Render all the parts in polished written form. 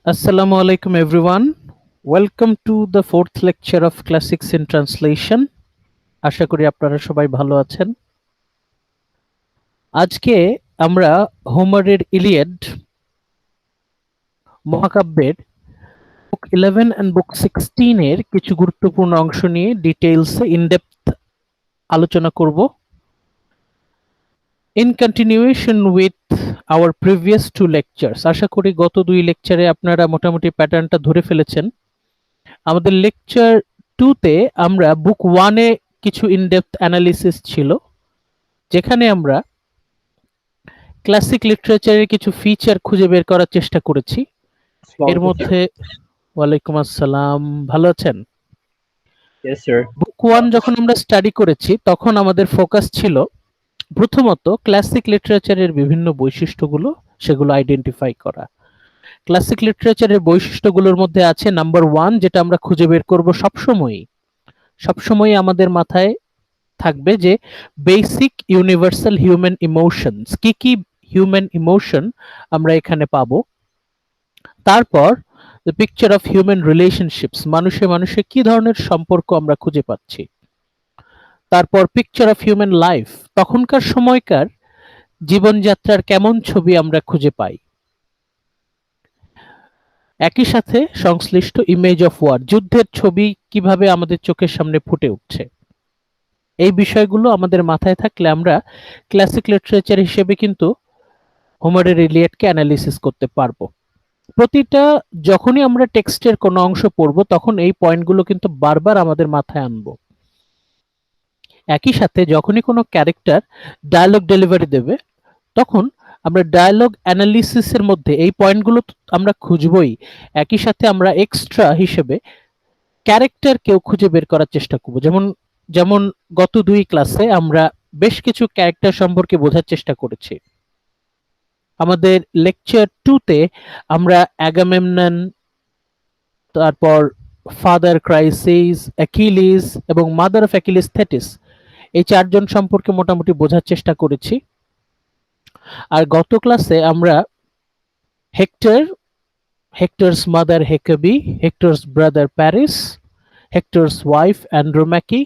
Assalamu alaikum everyone. Welcome to the fourth lecture of Classics in Translation. আশা করি আপনারা সবাই ভালো আছেন। আজকে আমরা হোমারের ইলিয়াড মহাকাব্যের বুক 11 and বুক 16 এর কিছু গুরুত্বপূর্ণ অংশ নিয়ে ডিটেইলসে ইন-ডেপথ আলোচনা করব। In continuation with our previous two lectures, আশা করি গত দুই লেকচারে আপনারা মোটামুটি প্যাটার্নটা ধরে ফেলেছেন। আমাদের লেকচার 2 তে আমরা বুক 1 এ কিছু ইন-ডেপথ অ্যানালিসিস ছিল, যেখানে আমরা ক্লাসিক লিটারেচারের কিছু ফিচার খুঁজে বের করার চেষ্টা করেছি। এর মধ্যে ওয়ালাইকুম আসসালাম, ভালো আছেন? Yes, sir. বুক 1 যখন আমরা স্টাডি করেছি তখন আমাদের ফোকাস ছিল প্রথমত ক্লাসিক লিটারেচারের বিভিন্ন বৈশিষ্ট্যগুলো, সেগুলো আইডেন্টিফাই করা। ক্লাসিক লিটারেচারের বৈশিষ্ট্যগুলোর মধ্যে আছে নাম্বার 1, যেটা আমরা খুঁজে বের করব সবসময়ই আমাদের মাথায় থাকবে যে বেসিক ইউনিভার্সাল হিউম্যান ইমোশনস, কি কি হিউম্যান ইমোশন আমরা এখানে পাবো। তারপর the picture of human relationships, মানুষে কি ধরনের সম্পর্ক আমরা খুঁজে পাচ্ছি। তারপর পিকচার অফ হিউম্যান লাইফ, তখনকার সময়কার জীবনযাত্রার কেমন ছবি আমরা খুঁজে পাই। একই সাথে সংশ্লিষ্ট ইমেজ অফ ওয়ার, যুদ্ধের ছবি কিভাবে আমাদের চোখের সামনে ফুটে উঠছে। এই বিষয়গুলো আমাদের মাথায় থাকলে আমরা ক্লাসিক লিটারেচার হিসেবে কিন্তু হোমারের ইলিয়াডকে অ্যানালিসিস করতে পারবো। প্রতিটা যখনই আমরা টেক্সটের কোনো অংশ পড়ব তখন এই পয়েন্টগুলো কিন্তু বারবার আমাদের মাথায় আনবো। একই সাথে যখনই কোনো ক্যারেক্টার ডায়ালগ ডেলিভারি দেবে তখন আমরা ডায়ালগ অ্যানালিসিসের মধ্যে এই পয়েন্টগুলো আমরা খুঁজবই। একই সাথে আমরা এক্সট্রা হিসেবে ক্যারেক্টারকেও খুঁজে বের করার চেষ্টা করব। যেমন গত দুই ক্লাসে আমরা বেশ কিছু ক্যারেক্টার সম্পর্কে বোঝার চেষ্টা করেছি। আমাদের লেকচার 2 তে আমরা অ্যাগামেমনন, তারপর ফাদার ক্রাইসিস, অ্যাকিলিস এবং মাদার অফ অ্যাকিলিস থেটিস, এই চারজন সম্পর্কে মোটামুটি বোঝার চেষ্টা করেছি। আর গত ক্লাসে আমরা Hector's mother Hecabe, Hector's brother Paris, Hector's wife Andromache,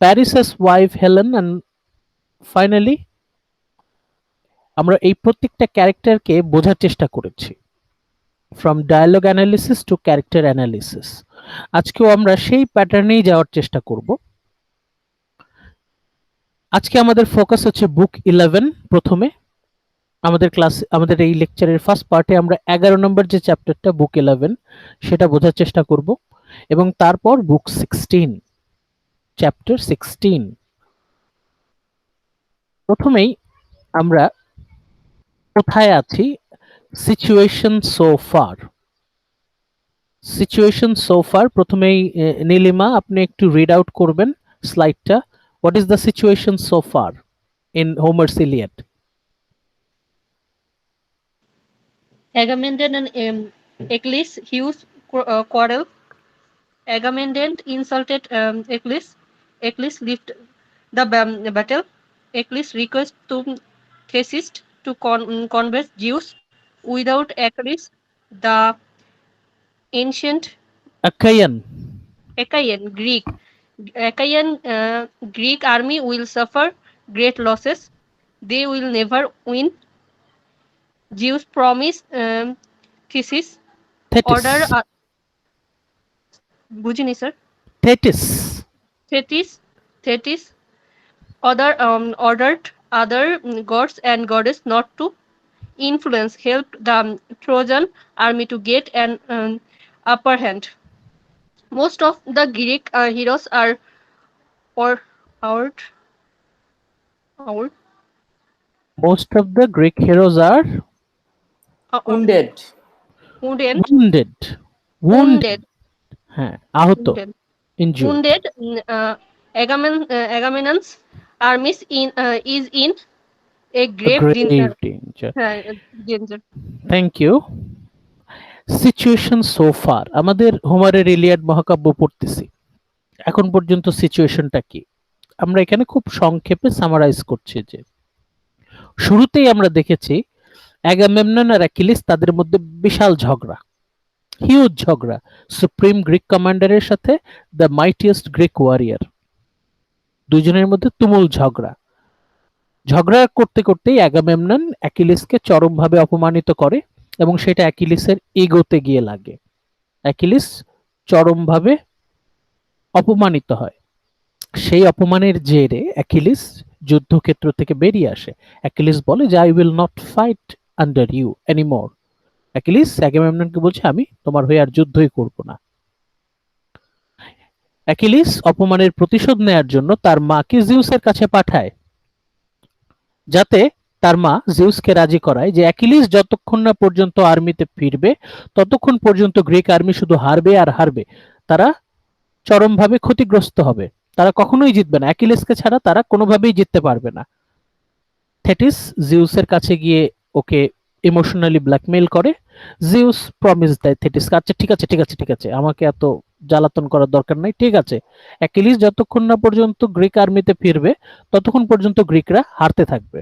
Paris's wife Helen, and finally আমরা এই প্রত্যেকটা ক্যারেক্টারকে বোঝার চেষ্টা করেছি from dialogue analysis to character analysis. আজকেও আমরা সেই প্যাটার্নেই যাওয়ার চেষ্টা করব। আজকে আমাদের ফোকাস হচ্ছে বুক 11। প্রথমে আমাদের এই লেকচারের ফার্স্ট পার্টে আমরা 11 নম্বর যে চ্যাপ্টারটা বুক 11 সেটা বোঝার চেষ্টা করব, এবং তারপর বুক 16, চ্যাপ্টার 16। প্রথমেই আমরা কোথায় আছি, সিচুয়েশন সো ফার। প্রথমেই নীলিমা, আপনি একটু রিড আউট করবেন স্লাইডটা। What is the situation so far in Homer's Iliad? Agamemnon and Achilles' huge quarrel. Agamemnon insulted Achilles. Achilles left the battle. Achilles requests to Theseus to convert Zeus. Without Achilles, the ancient Achaean Achaean Greek army will suffer great losses. They will never win. Zeus promised Theseus order. বুঝিনি sir. Thetis ordered other gods and goddess not to influence, helped the Trojan army to get an upper hand. Most of the Greek heroes are Most of the Greek heroes are Wounded. wounded. হ্যাঁ, আহত, injured. Wounded. Agamemnon's army is in a grave danger. danger. Thank you. Situation so fur, আমাদের হোমারের Iliad মহাকাব্য পড়তেছি, এখন পর্যন্ত সিচুয়েশনটা কি আমরা এখানে খুব সংক্ষেপে সামারাইজ করছি। যে শুরুতেই আমরা দেখেছি অ্যাগামেমনন আর অ্যাকিলিস তাদের মধ্যে বিশাল ঝগড়া, হিউজ ঝগড়া, সুপ্রিম গ্রিক কমান্ডারের সাথে দ্য মাইটিয়েস্ট গ্রিক ওয়ারিয়ার, দুজনের মধ্যে তুমুল ঝগড়া। ঝগড়া করতে করতেই অ্যাগামেমনন অ্যাকিলিসকে চরমভাবে অপমানিত করে এবং সেটা অ্যাকিলিসের ইগোতে গিয়ে লাগে। অ্যাকিলিস চরমভাবে অপমানিত হয়। সেই অপমানের জেরে অ্যাকিলিস যুদ্ধক্ষেত্র থেকে বেরিয়ে আসে। অ্যাকিলিস বলে যে I will not fight under you anymore. Achilles অ্যাগামেমননকে বলছে আমি তোমার হয়ে আর যুদ্ধই করব না। অ্যাকিলিস অপমানের প্রতিশোধ নেয়ার জন্য তার মাকে জিউসের কাছে পাঠায়, যাতে তার মা জিউসকে রাজি করায় যে অ্যাকিলিস যতক্ষণ না পর্যন্ত আর্মিতে ফিরবে ততক্ষণ পর্যন্ত গ্রিক আর্মি শুধু হারবে আর হারবে, তারা চরমভাবে ক্ষতিগ্রস্ত হবে, তারা কখনোই জিতবে না, অ্যাকিলিসকে ছাড়া তারা কোনোভাবেই জিততে পারবে না। থেটিস জিউসের কাছে গিয়ে ওকে ইমোশনালি ব্ল্যাকমেইল করে। জিউস প্রমিস দেয় থেটিসকে, আচ্ছা ঠিক আছে ঠিক আছে ঠিক আছে, আমাকে এত জ্বালাতন করার দরকার নাই, ঠিক আছে, অ্যাকিলিস যতক্ষণ না পর্যন্ত গ্রিক আর্মিতে ফিরবে ততক্ষণ পর্যন্ত গ্রিকরা হারতে থাকবে।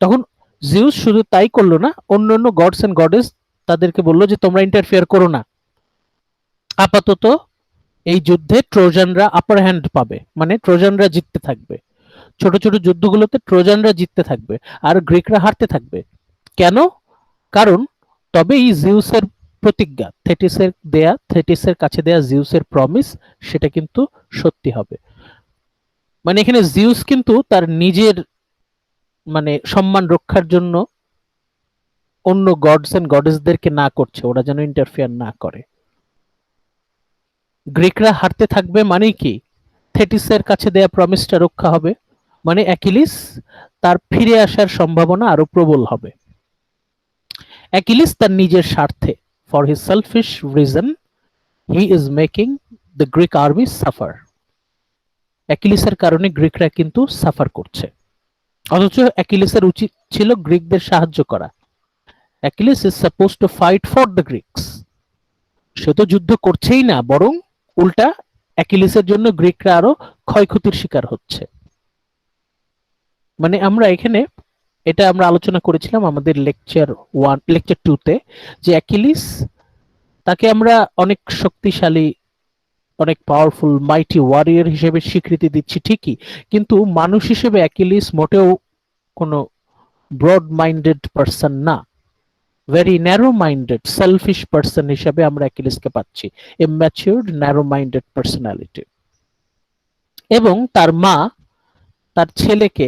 তখন জিউস শুধু তাই করলো না, অন্যান্য গডস এন্ড গডেস তাদেরকে বললো যে তোমরা ইন্টারফেয়ার করো না, আপাতত এই যুদ্ধে ট্রোজানরা আপার হ্যান্ড পাবে, মানে ট্রোজানরা জিততে থাকবে, ছোট ছোট যুদ্ধগুলোতে ট্রোজানরা জিততে থাকবে আর গ্রিকরা হারতে থাকবে। কেন? কারণ তবেই জিউসের প্রতিজ্ঞা, থেটিসের দেয়া, থেটিসের কাছে দেয়া জিউসের প্রমিস, সেটা কিন্তু সত্যি হবে। মানে এখানে জিউস কিন্তু তার নিজের মানে সম্মান রক্ষার জন্য অন্য গডস এন্ড গডেসদেরকে না করছে, ওরা যেন ইন্টারফেয়ার না করে। গ্রিকরা হারতে থাকবে মানে কি? থেটিসের কাছে দেয়া প্রমিসটা রক্ষা হবে, মানে অ্যাকিলিস তার ফিরে আসার সম্ভাবনা আরো প্রবল হবে। অ্যাকিলিস তার নিজের স্বার্থে, for his selfish reason, he is making the Greek army suffer. অ্যাকিলিসের কারণে গ্রিকরা কিন্তু সাফার করছে, অথচ অ্যাকিলিসের উচিত ছিল গ্রিকদের সাহায্য করা। Achilles is suppose to fight for the Greeks. সে তো যুদ্ধ করছেই না, বরং উল্টা অ্যাকিলিসের জন্য গ্রিকরা আরো ক্ষয়ক্ষতির শিকার হচ্ছে। মানে আমরা এখানে এটা আমরা আলোচনা করেছিলাম আমাদের লেকচার 2 তে, যে অ্যাকিলিস তাকে আমরা অনেক শক্তিশালী, অনেক পাওয়ারফুল মাইটি ওয়ারিয়র হিসেবে স্বীকৃতি দিচ্ছি ঠিকই, কিন্তু মানুষ হিসেবে অ্যাকিলিস মোটেও কোনো ব্রড মাইন্ডেড পারসন না, very narrow minded selfish person হিসেবে আমরা অ্যাকিলিসকে পাচ্ছি, a matured narrow minded personality. এবং তার মা তার ছেলেকে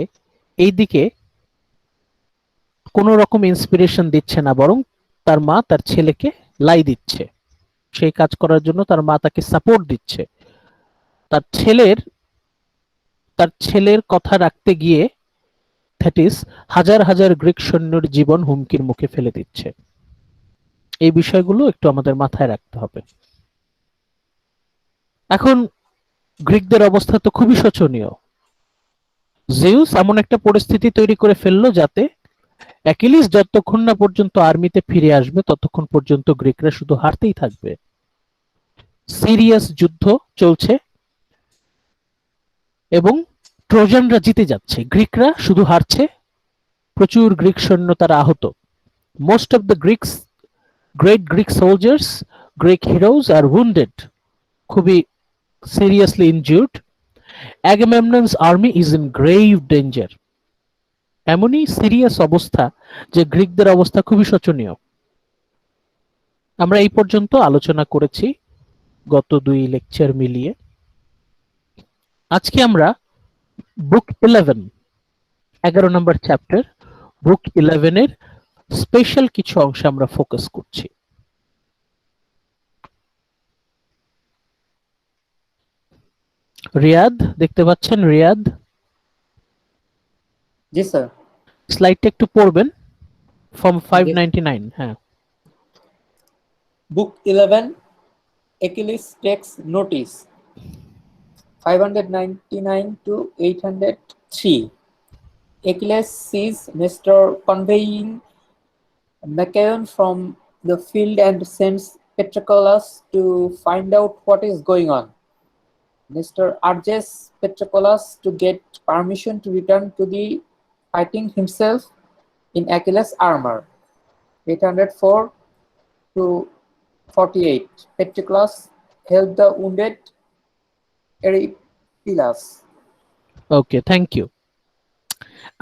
এইদিকে কোন রকম ইন্সপিরেশন দিচ্ছে না, বরং তার মা তার ছেলেকে লাই দিচ্ছে, সেই কাজ করার জন্য তার মা তাকে সাপোর্ট দিচ্ছে। তার ছেলের কথা রাখতে গিয়ে থেটিস হাজার হাজার গ্রিক সৈন্যের জীবন হুমকির মুখে ফেলে দিচ্ছে। এই বিষয়গুলো একটু আমাদের মাথায় রাখতে হবে। এখন গ্রিকদের অবস্থা তো খুবই শোচনীয়। জিউস এমন একটা পরিস্থিতি তৈরি করে ফেললো যাতে অ্যাকিলিস যতক্ষণ না পর্যন্ত আর্মিতে ফিরে আসবে ততক্ষণ পর্যন্ত গ্রিকরা শুধু হারতেই থাকবে। সিরিয়াস যুদ্ধ চলছে এবং ট্রোজানরা জিতে যাচ্ছে, গ্রিকরা শুধু হারছে, প্রচুর গ্রিক সৈন্য তারা আহত। Most of the great Greek soldiers, Greek heroes are wounded, খুবই seriously injured. Agamemnon's army is in grave danger. এমনই সিরিয়াস অবস্থা যে গ্রিকদের অবস্থা খুবই শোচনীয়। আমরা এই পর্যন্ত আলোচনা করেছি গত 2 লেকচার মিলিয়ে। আজকে আমরা বুক 11 নম্বর চ্যাপ্টার বুক 11 এর স্পেশাল কিছু অংশ আমরা ফোকাস করছি। রিয়াদ দেখতে পাচ্ছেন? রিয়াদ জি স্যার। স্লাইডটা একটু পড়বেন, ফর্ম 599। হ্যাঁ, Book 11, Achilles takes notice, 599 to 803. Achilles sees Nestor conveying Machaon from the field and sends Patroclus to find out what is going on. Nestor urges Patroclus to get permission to return to the fighting himself in Achilles' armor. 804 to 48. Patroclus helped the wounded Eurypylus. Okay, thank you.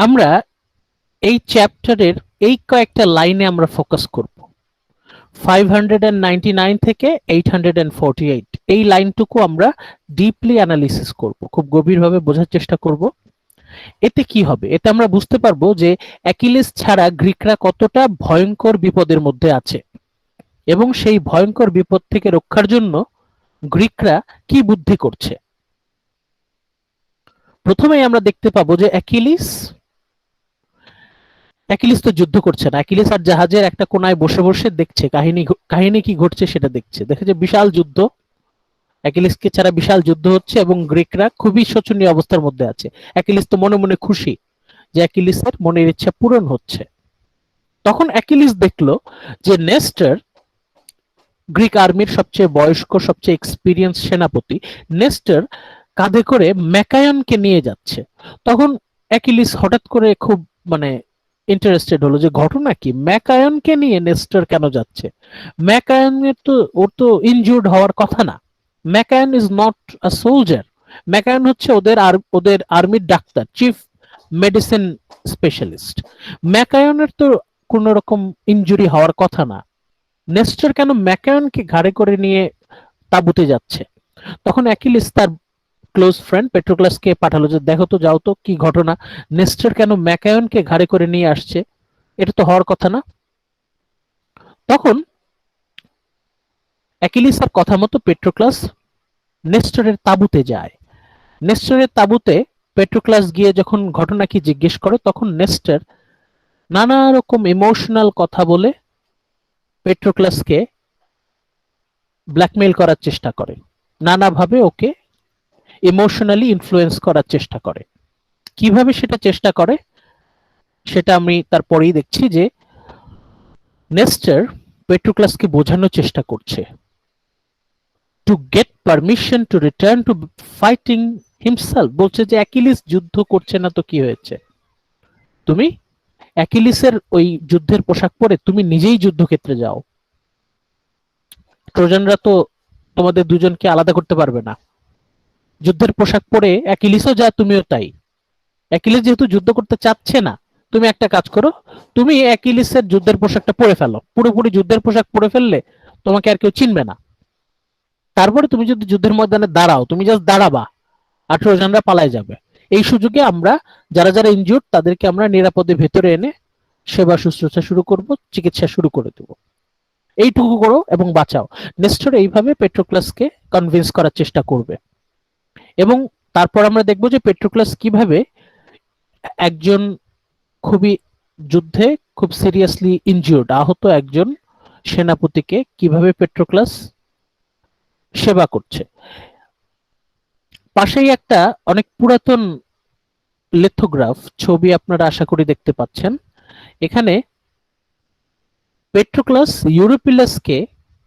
আমরা এই চ্যাপ্টারের এই কয়েকটা লাইনে আমরা focus করব। 599 থেকে 848 এই লাইনটুকু আমরা ডিপলি অ্যানালিসিস করব, খুব গভীরভাবে বোঝার চেষ্টা করব। এতে কি হবে? এতে আমরা বুঝতে পারবো যে অ্যাকিলিস ছাড়া গ্রিকরা কতটা ভয়ঙ্কর বিপদের মধ্যে আছে এবং সেই ভয়ঙ্কর বিপদ থেকে রক্ষার জন্য গ্রিকরা কি বুদ্ধি করছে। প্রথমেই আমরা দেখতে পাবো যে অ্যাকিলিস তো যুদ্ধ করছে না। অ্যাকিলিস আর জাহাজের একটা কোনায় বসে বসে দেখছে কাহিনী কি ঘটছে সেটা দেখছে। দেখে যে বিশাল যুদ্ধ, অ্যাকিলিসকে ছাড়া বিশাল যুদ্ধ হচ্ছে এবং গ্রিকরা খুবই শোচনীয় অবস্থার মধ্যে আছে। অ্যাকিলিস তো মনে মনে খুশি যে অ্যাকিলিসের মনের ইচ্ছা পূরণ হচ্ছে। তখন অ্যাকিলিস দেখলো যে নেস্টর, গ্রিক আর্মির সবচেয়ে বয়স্ক সবচেয়ে এক্সপিরিয়েন্স সেনাপতি, নেস্টর কাঁধে করে ম্যাকায়নকে নিয়ে যাচ্ছে। তখন অ্যাকিলিস হঠাৎ করে খুব ইন্টারেস্টেড হলো যে ঘটনা কি, ম্যাকায়নকে নিয়ে নেস্টর কেন যাচ্ছে? ম্যাকায়নের তো ওর তো ইনজুর্ড হওয়ার কথা না। ম্যাকায়ন ইজ নট আ সোলজার। ম্যাকায়ন হচ্ছে ওদের আর্মির ডাক্তার, চিফ মেডিসিন স্পেশালিস্ট। ম্যাকায়নের তো কোন রকম ইনজুরি হওয়ার কথা না। নেস্টর কেন ম্যাকায়নকে ঘাড়ে করে নিয়ে তাঁবুতে যাচ্ছে? তখন অ্যাকিলিস তার ক্লোজ ফ্রেন্ড পেট্রোক্লাসকে পাঠালো যে দেখো তো, যাও তো কি ঘটনা, নেস্টর কেন ম্যাকায়নকে ঘাড়ে করে নিয়ে আসছে, এটা তো হওয়ার কথা না। তখন অ্যাকিলিসের কথা মতো পেট্রোক্লাস নেস্টরের তাঁবুতে যায়। নেস্টরের তাঁবুতে পেট্রোক্লাস গিয়ে যখন ঘটনা কি জিজ্ঞেস করে, তখন নেস্টর নানা রকম ইমোশনাল কথা বলে পেট্রোক্লাসকে ব্ল্যাকমেইল করার চেষ্টা করে, নানাভাবে ওকে ইমোশনালি ইনফ্লুয়েন্স করার চেষ্টা করে। কিভাবে সেটা চেষ্টা করে সেটা আমি তারপরেই দেখছি যে নেস্টর পেট্রোক্লাসকে বোঝানোর চেষ্টা করছে to get permission to return to fighting himself. বলছে যে অ্যাকিলিস যুদ্ধ করছে না তো কি হয়েছে, তুমি অ্যাকিলিসের ওই যুদ্ধের পোশাক পরে তুমি নিজেই যুদ্ধক্ষেত্রে যাও। ট্রোজানরা তো তোমাদের দুজনকে আলাদা করতে পারবে না। যুদ্ধের পোশাক পরে অ্যাকিলিসও যা, তুমিও তাই। অ্যাকিলিস যেহেতু যুদ্ধ করতে চাচ্ছে না, তুমি একটা কাজ করো, তুমি অ্যাকিলিসের যুদ্ধের পোশাকটা পরে ফেলো। পুরোপুরি যুদ্ধের পোশাক পরে ফেললে তোমাকে আর কেউ চিনবে না। তারপরে তুমি যদি যুদ্ধের ময়দানে দাঁড়াও, তুমি জাস্ট দাঁড়াবা আর ট্রোজানরা পালায় যাবে। এই সুযোগে আমরা যারা যারা ইনজুর্ড তাদেরকে আমরা নিরাপদে ভেতরে এনে সেবা শুশ্রূষা শুরু করব, চিকিৎসা শুরু করে দেব। এইটুকু করো এবং বাঁচাও। নেস্টর এইভাবে পেট্রোক্লাসকে কনভিন্স করার চেষ্টা করবে এবং তারপর আমরা দেখব যে পেট্রোক্লাস কিভাবে একজন খুবই যুদ্ধে খুব সিরিয়াসলি ইনজিউর্ড আহত একজন সেনাপতিকে কিভাবে পেট্রোক্লাস সেবা করছে। পাশেই একটা অনেক পুরাতন লিথোগ্রাফ ছবি আপনারা আশা করি দেখতে পাচ্ছেন। এখানে পেট্রোক্লাস ইউরোপিলাসকে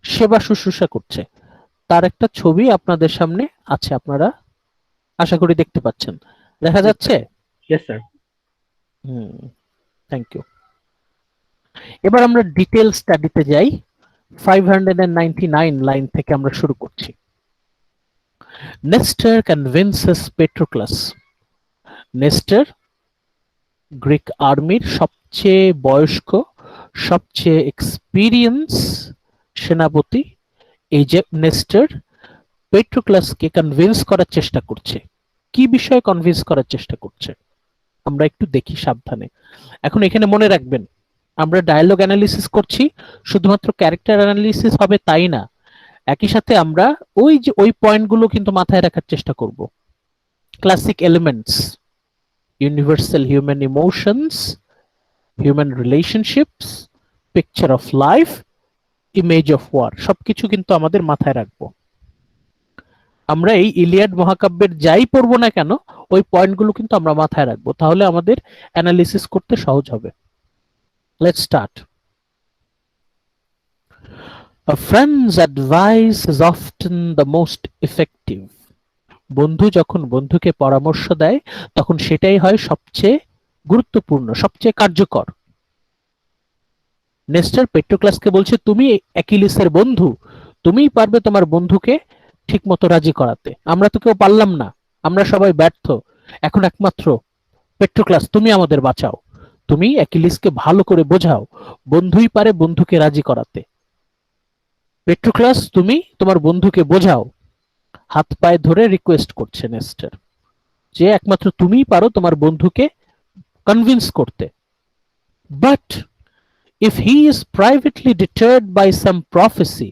সেবা শুশ্রূষা করছে, তার একটা ছবি আপনাদের সামনে আছে, আপনারা আশা করি দেখতে পাচ্ছেন। দেখা যাচ্ছে? Yes, sir. Thank you. এবার আমরা ডিটেল স্টাডিতে যাই। 599 লাইন থেকে আমরা শুরু করছি। নেস্টর কনভিন্সেস পেট্রোক্লাস। নেস্টর গ্রিক আর্মির সবচেয়ে বয়স্ক সবচেয়ে এক্সপিরিয়েন্স সেনাপতি, এই যে নেস্টর পেট্রোক্লাসকে কনভিন্স করার চেষ্টা করছে। কি বিষয়ে কনভিন্স করার চেষ্টা করছে আমরা একটু দেখি সাবধানে। এখন এখানে মনে রাখবেন, আমরা ডায়ালগ অ্যানালিসিস করছি, শুধুমাত্র ক্যারেক্টার অ্যানালিসিস হবে তাই না, একই সাথে আমরা ওই পয়েন্টগুলো কিন্তু মাথায় রাখার চেষ্টা করব। Classic elements, universal human emotions, human relationships, picture of life, image of war, সবকিছু কিন্তু আমাদের মাথায় রাখবো। আমরা এই ইলিয়াড মহাকাব্যের যাই পড়বো না কেন, ওই পয়েন্টগুলো কিন্তু আমরা মাথায় রাখবো, তাহলে আমাদের অ্যানালিসিস করতে সহজ হবে। Let's start. A friend's advice is often the most effective. বন্ধু যখন বন্ধুকে পরামর্শ দেয় তখন সেটাই হয় সবচেয়ে গুরুত্বপূর্ণ, সবচেয়ে কার্যকর। নেস্টার পেট্রোক্লাসকে বলছে তুমি অ্যাকিলিসের বন্ধু, তুমিই পারবে তোমার বন্ধুকে ঠিক মতো রাজি করাতে, আমরা তো কেউ পারলাম না, আমরা সবাই ব্যর্থ, এখন একমাত্র পেট্রোক্লাস তুমি আমাদের বাঁচাও, তুমি অ্যাকিলিসকে ভালো করে বোঝাও, বন্ধুই পারে বন্ধুকে রাজি করাতে। পেট্রোক্লাস তুমি তোমার বন্ধুকে বোঝাও, হাত পায়ে ধরে রিকোয়েস্ট করছে নেস্টার, যে একমাত্র তুমিই পারো তোমার বন্ধুকে কনভিন্স করতে। But if he is privately deterred by some prophecy,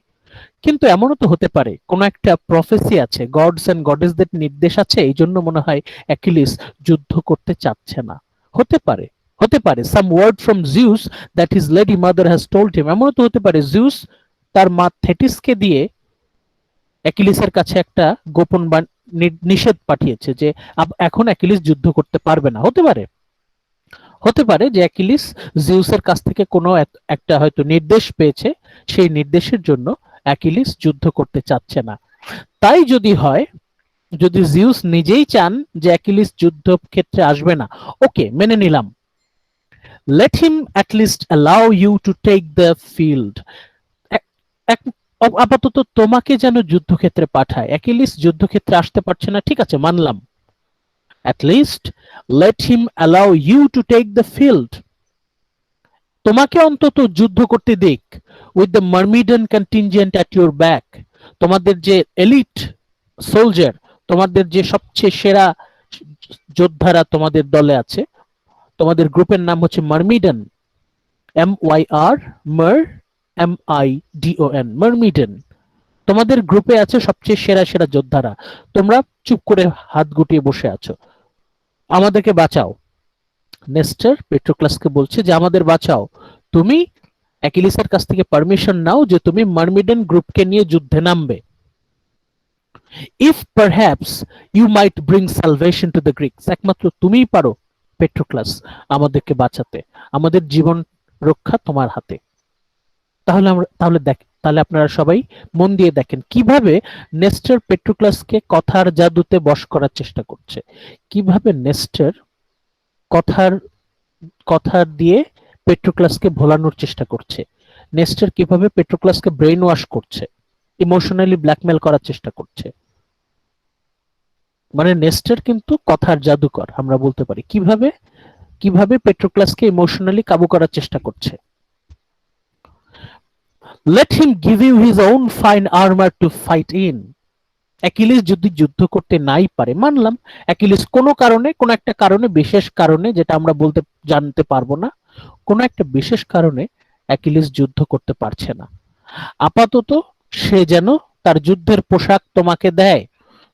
কিন্তু এমনও তো হতে পারে কোনো একটা প্রফেসি আছে, গডস এন্ড গডেসদের নির্দেশ আছে, এই জন্য মনে হয় অ্যাকিলিস যুদ্ধ করতে চাচ্ছে না। হতে পারে, হতে পারে some word from Zeus that his lady mother has told him, এমনও তো হতে পারে জিউস তার মা থেটিসকে দিয়ে অ্যাকিলিসের কাছে একটা গোপন নিষেধ পাঠিয়েছে যে এখন অ্যাকিলিস যুদ্ধ করতে পারবে না। হতে পারে, হতে পারে যে অ্যাকিলিস জিউসের কাছ থেকে কোনো একটা হয়তো নির্দেশ পেয়েছে, সেই নির্দেশের জন্য অ্যাকিলিস যুদ্ধ করতে চাচ্ছে না। তাই যদি হয়, যদি জিউস নিজেই চান যে অ্যাকিলিস যুদ্ধ ক্ষেত্রে আসবে না, ওকে মেনে নিলাম, let him at least allow you to take the field, আপাতত তোমাকে যেন যুদ্ধক্ষেত্রে পাঠায়, অ্যাকিলিস যুদ্ধক্ষেত্রে আসতে পারছে না, ঠিক আছে মানলাম, at least let him allow you to take the field, তোমাকে অন্তত যুদ্ধ করতে দিক, with the Myrmidon contingent at your back, তোমাদের যে এলিট সোলজার, তোমাদের যে সবচেয়ে সেরা যোদ্ধারা তোমাদের দলে আছে, তোমাদের গ্রুপের নাম হচ্ছে মার্মিডন, MYR মার MIDON, মার্মিডন, তোমাদের গ্রুপে আছে সবচেয়ে সেরা সেরা যোদ্ধারা, তোমরা চুপ করে হাত গুটিয়ে বসে আছো, আমাদেরকে বাঁচাও। নেস্টার পেট্রোক্লাসকে বলছে যে আমাদের বাঁচাও, তুমি অ্যাকিলিসের কাছ থেকে পারমিশন নাও যে তুমি মার্মিডন গ্রুপকে নিয়ে যুদ্ধে নামবে। If perhaps you might bring salvation to the Greeks, একমাত্র তুমিই পারো পেট্রোক্লাস আমাদেরকে বাঁচাতে, আমাদের জীবন রক্ষা তোমার হাতে। তাহলে আপনারা সবাই মন দিয়ে দেখেন কিভাবে নেস্টার পেট্রোক্লাসকে কথার জাদুতে বশ করার চেষ্টা করছে, কিভাবে নেস্টার কথার দিয়ে পেট্রোক্লাসকে ভোলানোর চেষ্টা করছে, নেস্টার কিভাবে পেট্রোক্লাসকে ব্রেইন ওয়াশ করছে, ইমোশনালি ব্ল্যাকমেল করার চেষ্টা করছে। মানে নেস্টার কিন্তু কথার জাদুকর, আমরা বলতে পারি। কিভাবে পেট্রোক্লাসকে ইমোশনালি কাবু করার চেষ্টা করছে। Let him give you his own fine armor to fight in. Achilles যদি যুদ্ধ করতে নাই পারে, মানলাম অ্যাকিলিস কোনো একটা কারণে, বিশেষ কারণে যেটা আমরা জানতে পারবো না, কোনো একটা বিশেষ কারণে অ্যাকিলিস যুদ্ধ করতে পারছে না, আপাতত সে যেন তার যুদ্ধের পোশাক তোমাকে দেয়,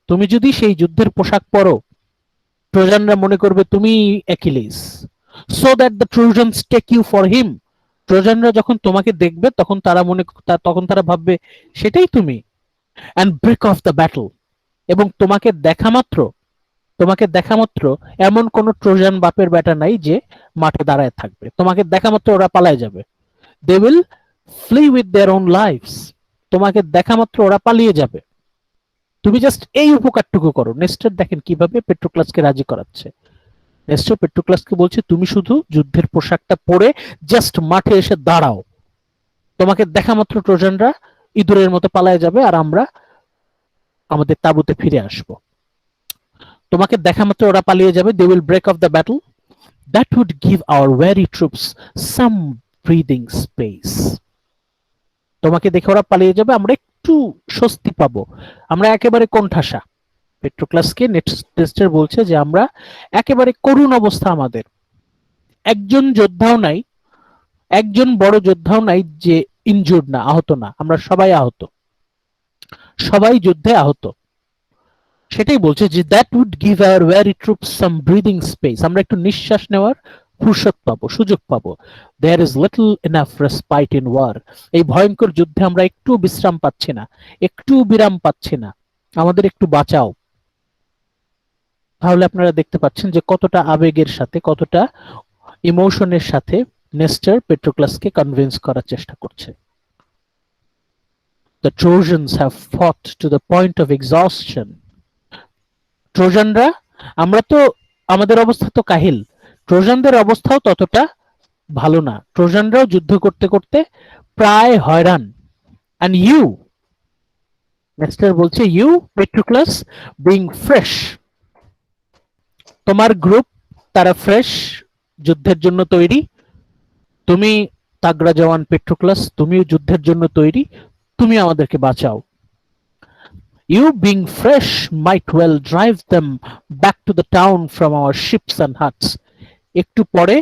তুমি যদি সেই যুদ্ধের পোশাক পরো, ট্রোজানরা মনে করবে তুমি Achilles, so that the Trojans take you for him, ট্রোজানরা যখন তোমাকে দেখবে তখন তারা ভাববে সেটাই তুমি, and break off the battle, এবং তোমাকে দেখা মাত্র এমন কোন ট্রোজান বাপের বেটা নাই যে মাঠে দাঁড়ায় থাকবে, তোমাকে দেখা মাত্র ওরা পালায় যাবে, they will flee with their own lives, তোমাকে দেখা মাত্র ওরা পালিয়ে যাবে, তুমি জাস্ট এই উপকারটুকু করো। নেস্টার দেখেন কিভাবে পেট্রোক্লাসকে রাজি করাচ্ছে, নেস্টার পেট্রোক্লাসকে বলছে তুমি শুধু যুদ্ধের পোশাকটা পরে জাস্ট মাঠে এসে দাঁড়াও, তোমাকে দেখা মাত্র ট্রোজানরা ইঁদুরের মতো পালায় যাবে আর আমরা আমাদের তাঁবুতে ফিরে আসব, তোমাকে দেখা মাত্র ওরা পালিয়ে যাবে, they will break off the battle, that would give our weary troops some breathing space, তোমাকে দেখে ওরা পালিয়ে যাবে, আমরা একটু স্বস্তি পাবো, আমরা একেবারে কোণঠাসা। পেট্রোক্লাসকে নেস্টার বলছে যে আমরা একেবারে করুণ অবস্থা, আমাদের একজন যোদ্ধাও নাই, একজন বড় যোদ্ধাও নাই যে ইনজুর্ড না, আহত না, আমরা সবাই আহত, সবাই যুদ্ধে আহত। সেটাই বলছে যে that would give our weary troops some breathing space, আমরা একটু নিঃশ্বাস নেওয়ার ফুরসত পাবো, সুযোগ পাবো। There is little enough respite in war, এই ভয়ঙ্কর যুদ্ধে আমরা একটু বিশ্রাম পাচ্ছি না, একটু বিরাম পাচ্ছি না, আমাদের একটু বাঁচাও। তাহলে আপনারা দেখতে পাচ্ছেন যে কতটা আবেগের সাথে, কতটা ইমোশনের সাথে নেস্টার পেট্রোক্লাসকে কনভিন্স করার চেষ্টা করছে। The Trojans have fought to the point of exhaustion. ট্রোজানরা, আমরা তো আমাদের অবস্থা তো কাহিল, ট্রোজানদের অবস্থাও ততটা ভালো না, ট্রোজানরাও যুদ্ধ করতে করতে প্রায় হয়রান। অ্যান্ড ইউ, নেস্টার বলছে, ইউ পেট্রোক্লাস বিং ফ্রেশ, তোমার গ্রুপ তারা ফ্রেশ, যুদ্ধের জন্য তৈরি। তুমি তাগড়া জওয়ান পেট্রোক্লাস, তুমিও যুদ্ধের জন্য তৈরি, তুমি আমাদেরকে বাঁচাও। You being fresh might well drive them back to the town from our ships and huts. একটু পরে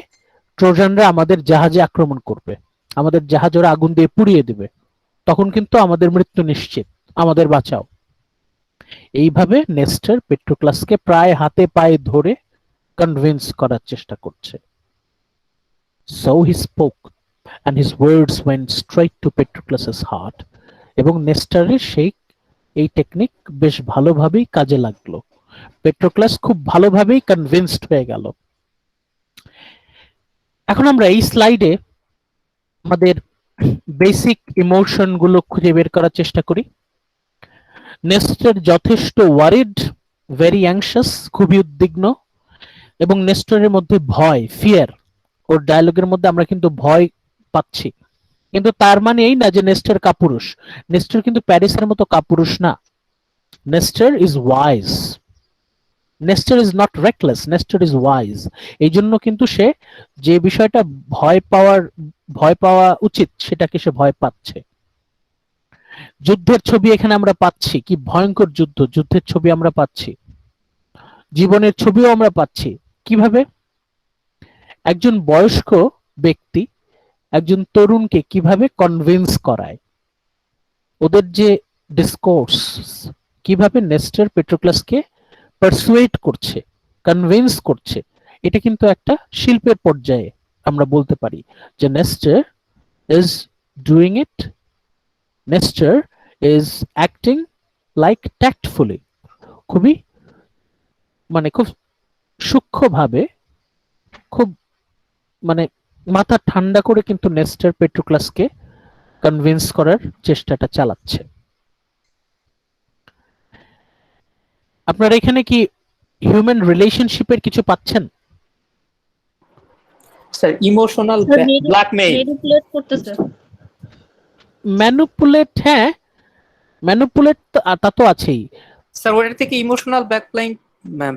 ট্রোজানরা আমাদের জাহাজে আক্রমণ করবে, আমাদের জাহাজ ওরা আগুন দিয়ে পুড়িয়ে দেবে, তখন কিন্তু আমাদের মৃত্যু নিশ্চিত, আমাদের বাঁচাও। এইভাবে নেস্টার পেট্রোক্লাসকে প্রায় হাতে পায়ে ধরে কনভিন্স করার চেষ্টা করছে। So he spoke, and his words went straight to Patroclus's heart. এবং নেস্টারের সেই এই টেকনিক বেশ ভালোভাবেই কাজে লাগলো, পেট্রোক্লাস খুব ভালোভাবেই কনভিন্সড হয়ে গেল। এখন আমরা এই স্লাইডে আমাদের বেসিক ইমোশন গুলো খুঁজে বের করার চেষ্টা করি। নেস্টার যথেষ্ট ওয়ারিড, ভেরি অ্যাংশাস, খুবই উদ্বিগ্ন, এবং নেস্টারের মধ্যে ভয়, ফিয়ার। ওর ডায়লগের মধ্যে আমরা কিন্তু ভয় পাচ্ছি, কিন্তু তার মানে এই না যে নেস্টার কাপুরুষ। নেস্টার কিন্তু প্যারিসের মতো কাপুরুষ না। Nestor is wise, Nestor is not reckless, Nestor is wise. এই জন্য কিন্তু সে যে বিষয়টা ভয় পাওয়া উচিত সেটাকে সে ভয় পাচ্ছে। যুদ্ধের ছবি এখানে আমরা পাচ্ছি, কি ভয়ঙ্কর যুদ্ধ, যুদ্ধের ছবি আমরা পাচ্ছি, জীবনের ছবিও আমরা পাচ্ছি। কিভাবে একজন বয়স্ক ব্যক্তি একজন তরুণকে কিভাবে কনভিন্স করায়, ওদের যে ডিসকোর্স, কিভাবে নেস্টার পেট্রোক্লাসকে পারসুয়েট করছে, কনভিন্স করছে, এটা কিন্তু একটা শিল্পের পর্যায়ে আমরা বলতে পারি যে Nestor is doing it, Nestor is acting like tactfully, খুবই খুব সূক্ষ্মভাবে, খুব মাথা ঠান্ডা করে কিন্তু নেস্টার পেট্রোক্লাসকে কনভিন্স করার চেষ্টাটা চালাচ্ছে। আপনারা এখানে কি হিউম্যান রিলেশনশিপের কিছু পাচ্ছেন? স্যার ইমোশনাল ব্ল্যাকমেইল, ম্যানিপুলেট করতেছে। ম্যানিপুলেট, হ্যাঁ ম্যানিপুলেট তা তো আছেই। স্যার ওটার থেকে ইমোশনাল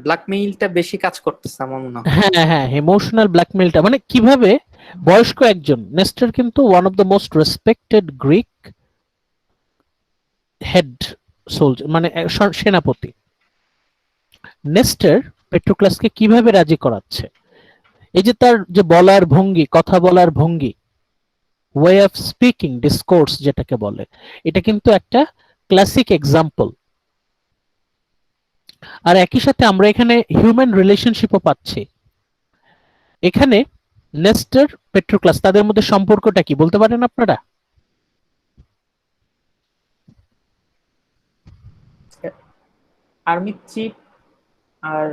ব্ল্যাকমেইলটা বেশি কাজ করতেছে আমার মনে হয়। হ্যাঁ হ্যাঁ, ইমোশনাল ব্ল্যাকমেইলটা কিভাবে বয়স্ক একজন, নেস্টার কিন্তু one of the most respected Greek head soldier, সেনাপতি। নেস্টার পেট্রোক্লাসকে কিভাবে রাজি করাচ্ছে, এই যে তার যে বলার ভঙ্গি, কথা বলার ভঙ্গি, ওয়ে অফ স্পিকিং, ডিসকোর্স যেটাকে বলে, এটা কিন্তু একটা ক্লাসিক এক্সাম্পল। আর একই সাথে আমরা এখানে হিউম্যান রিলেশনশিপও পাচ্ছি। এখানে নেস্টার পেট্রোক্লাস, তাদের মধ্যে সম্পর্কটা কি বলতে পারেন আপনারা? আর্মি চিফ আর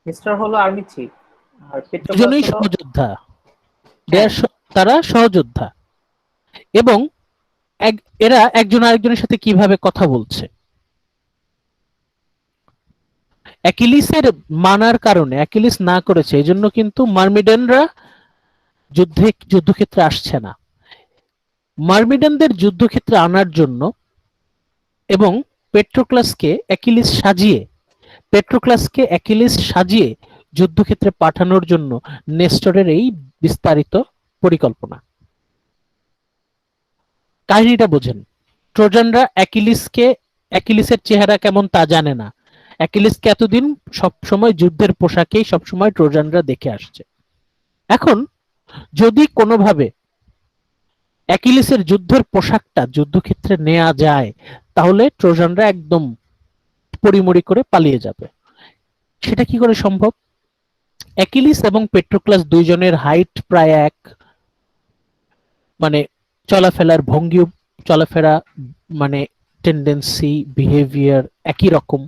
মিস্টার হলো আর্মি চিফ, আর দুজনেই পেট্রোক্লাস হলো সহযোদ্ধা, তারা সহযোদ্ধা, এবং এরা একজন আরেকজনের সাথে কিভাবে কথা বলছে। অ্যাকিলিসের মানার কারণে, অ্যাকিলিস না করেছে এই জন্য কিন্তু মার্মিডেনরা যুদ্ধক্ষেত্রে আসছে না। মার্মিডেনদের যুদ্ধক্ষেত্রে আনার জন্য এবং পেট্রোক্লাসকে অ্যাকিলিস সাজিয়ে যুদ্ধক্ষেত্রে পাঠানোর জন্য নেস্টরের এই বিস্তারিত পরিকল্পনা। কাহিনীটা বোঝেন, ট্রোজানরা অ্যাকিলিসের চেহারা কেমন তা জানে না। অ্যাকিলিসকে এতদিন সবসময় যুদ্ধের পোশাকেই সবসময় ট্রোজানরা দেখে আসছে। এখন যদি কোনোভাবে অ্যাকিলিসের যুদ্ধের পোশাকটা যুদ্ধক্ষেত্রে নেওয়া যায়, তাহলে ট্রোজানরা একদম পরিমরি করে পালিয়ে যাবে। সেটা কি করে সম্ভব? অ্যাকিলিস এবং পেট্রোক্লাস দুইজনের হাইট প্রায় এক, চলাফেরার ভঙ্গি, চলাফেরা টেন্ডেন্সি, বিহেভিয়ার একই রকম।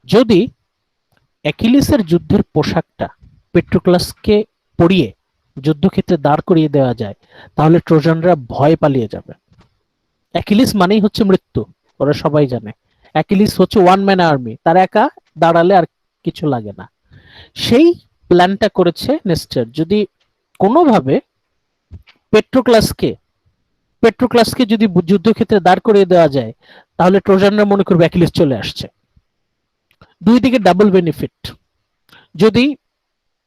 যদি অ্যাকিলিসের যুদ্ধের পোশাকটা পেট্রোক্লাসকে পরিয়ে যুদ্ধক্ষেত্রে দাঁড় করিয়ে দেওয়া যায়, তাহলে ট্রোজানরা ভয় পালিয়ে যাবে। অ্যাকিলিস মানেই হচ্ছে মৃত্যু, ওরা সবাই জানে। অ্যাকিলিস হচ্ছে ওয়ান ম্যান আর্মি, তার একা দাঁড়ালে আর কিছু লাগে না। সেই প্ল্যানটা করেছে নেস্টার, যদি কোনোভাবে পেট্রোক্লাসকে যদি যুদ্ধক্ষেত্রে দাঁড় করিয়ে দেওয়া যায়, তাহলে ট্রোজানরা মনে করবে অ্যাকিলিস চলে আসছে। দুই দিকে ডাবল বেনিফিট। যদি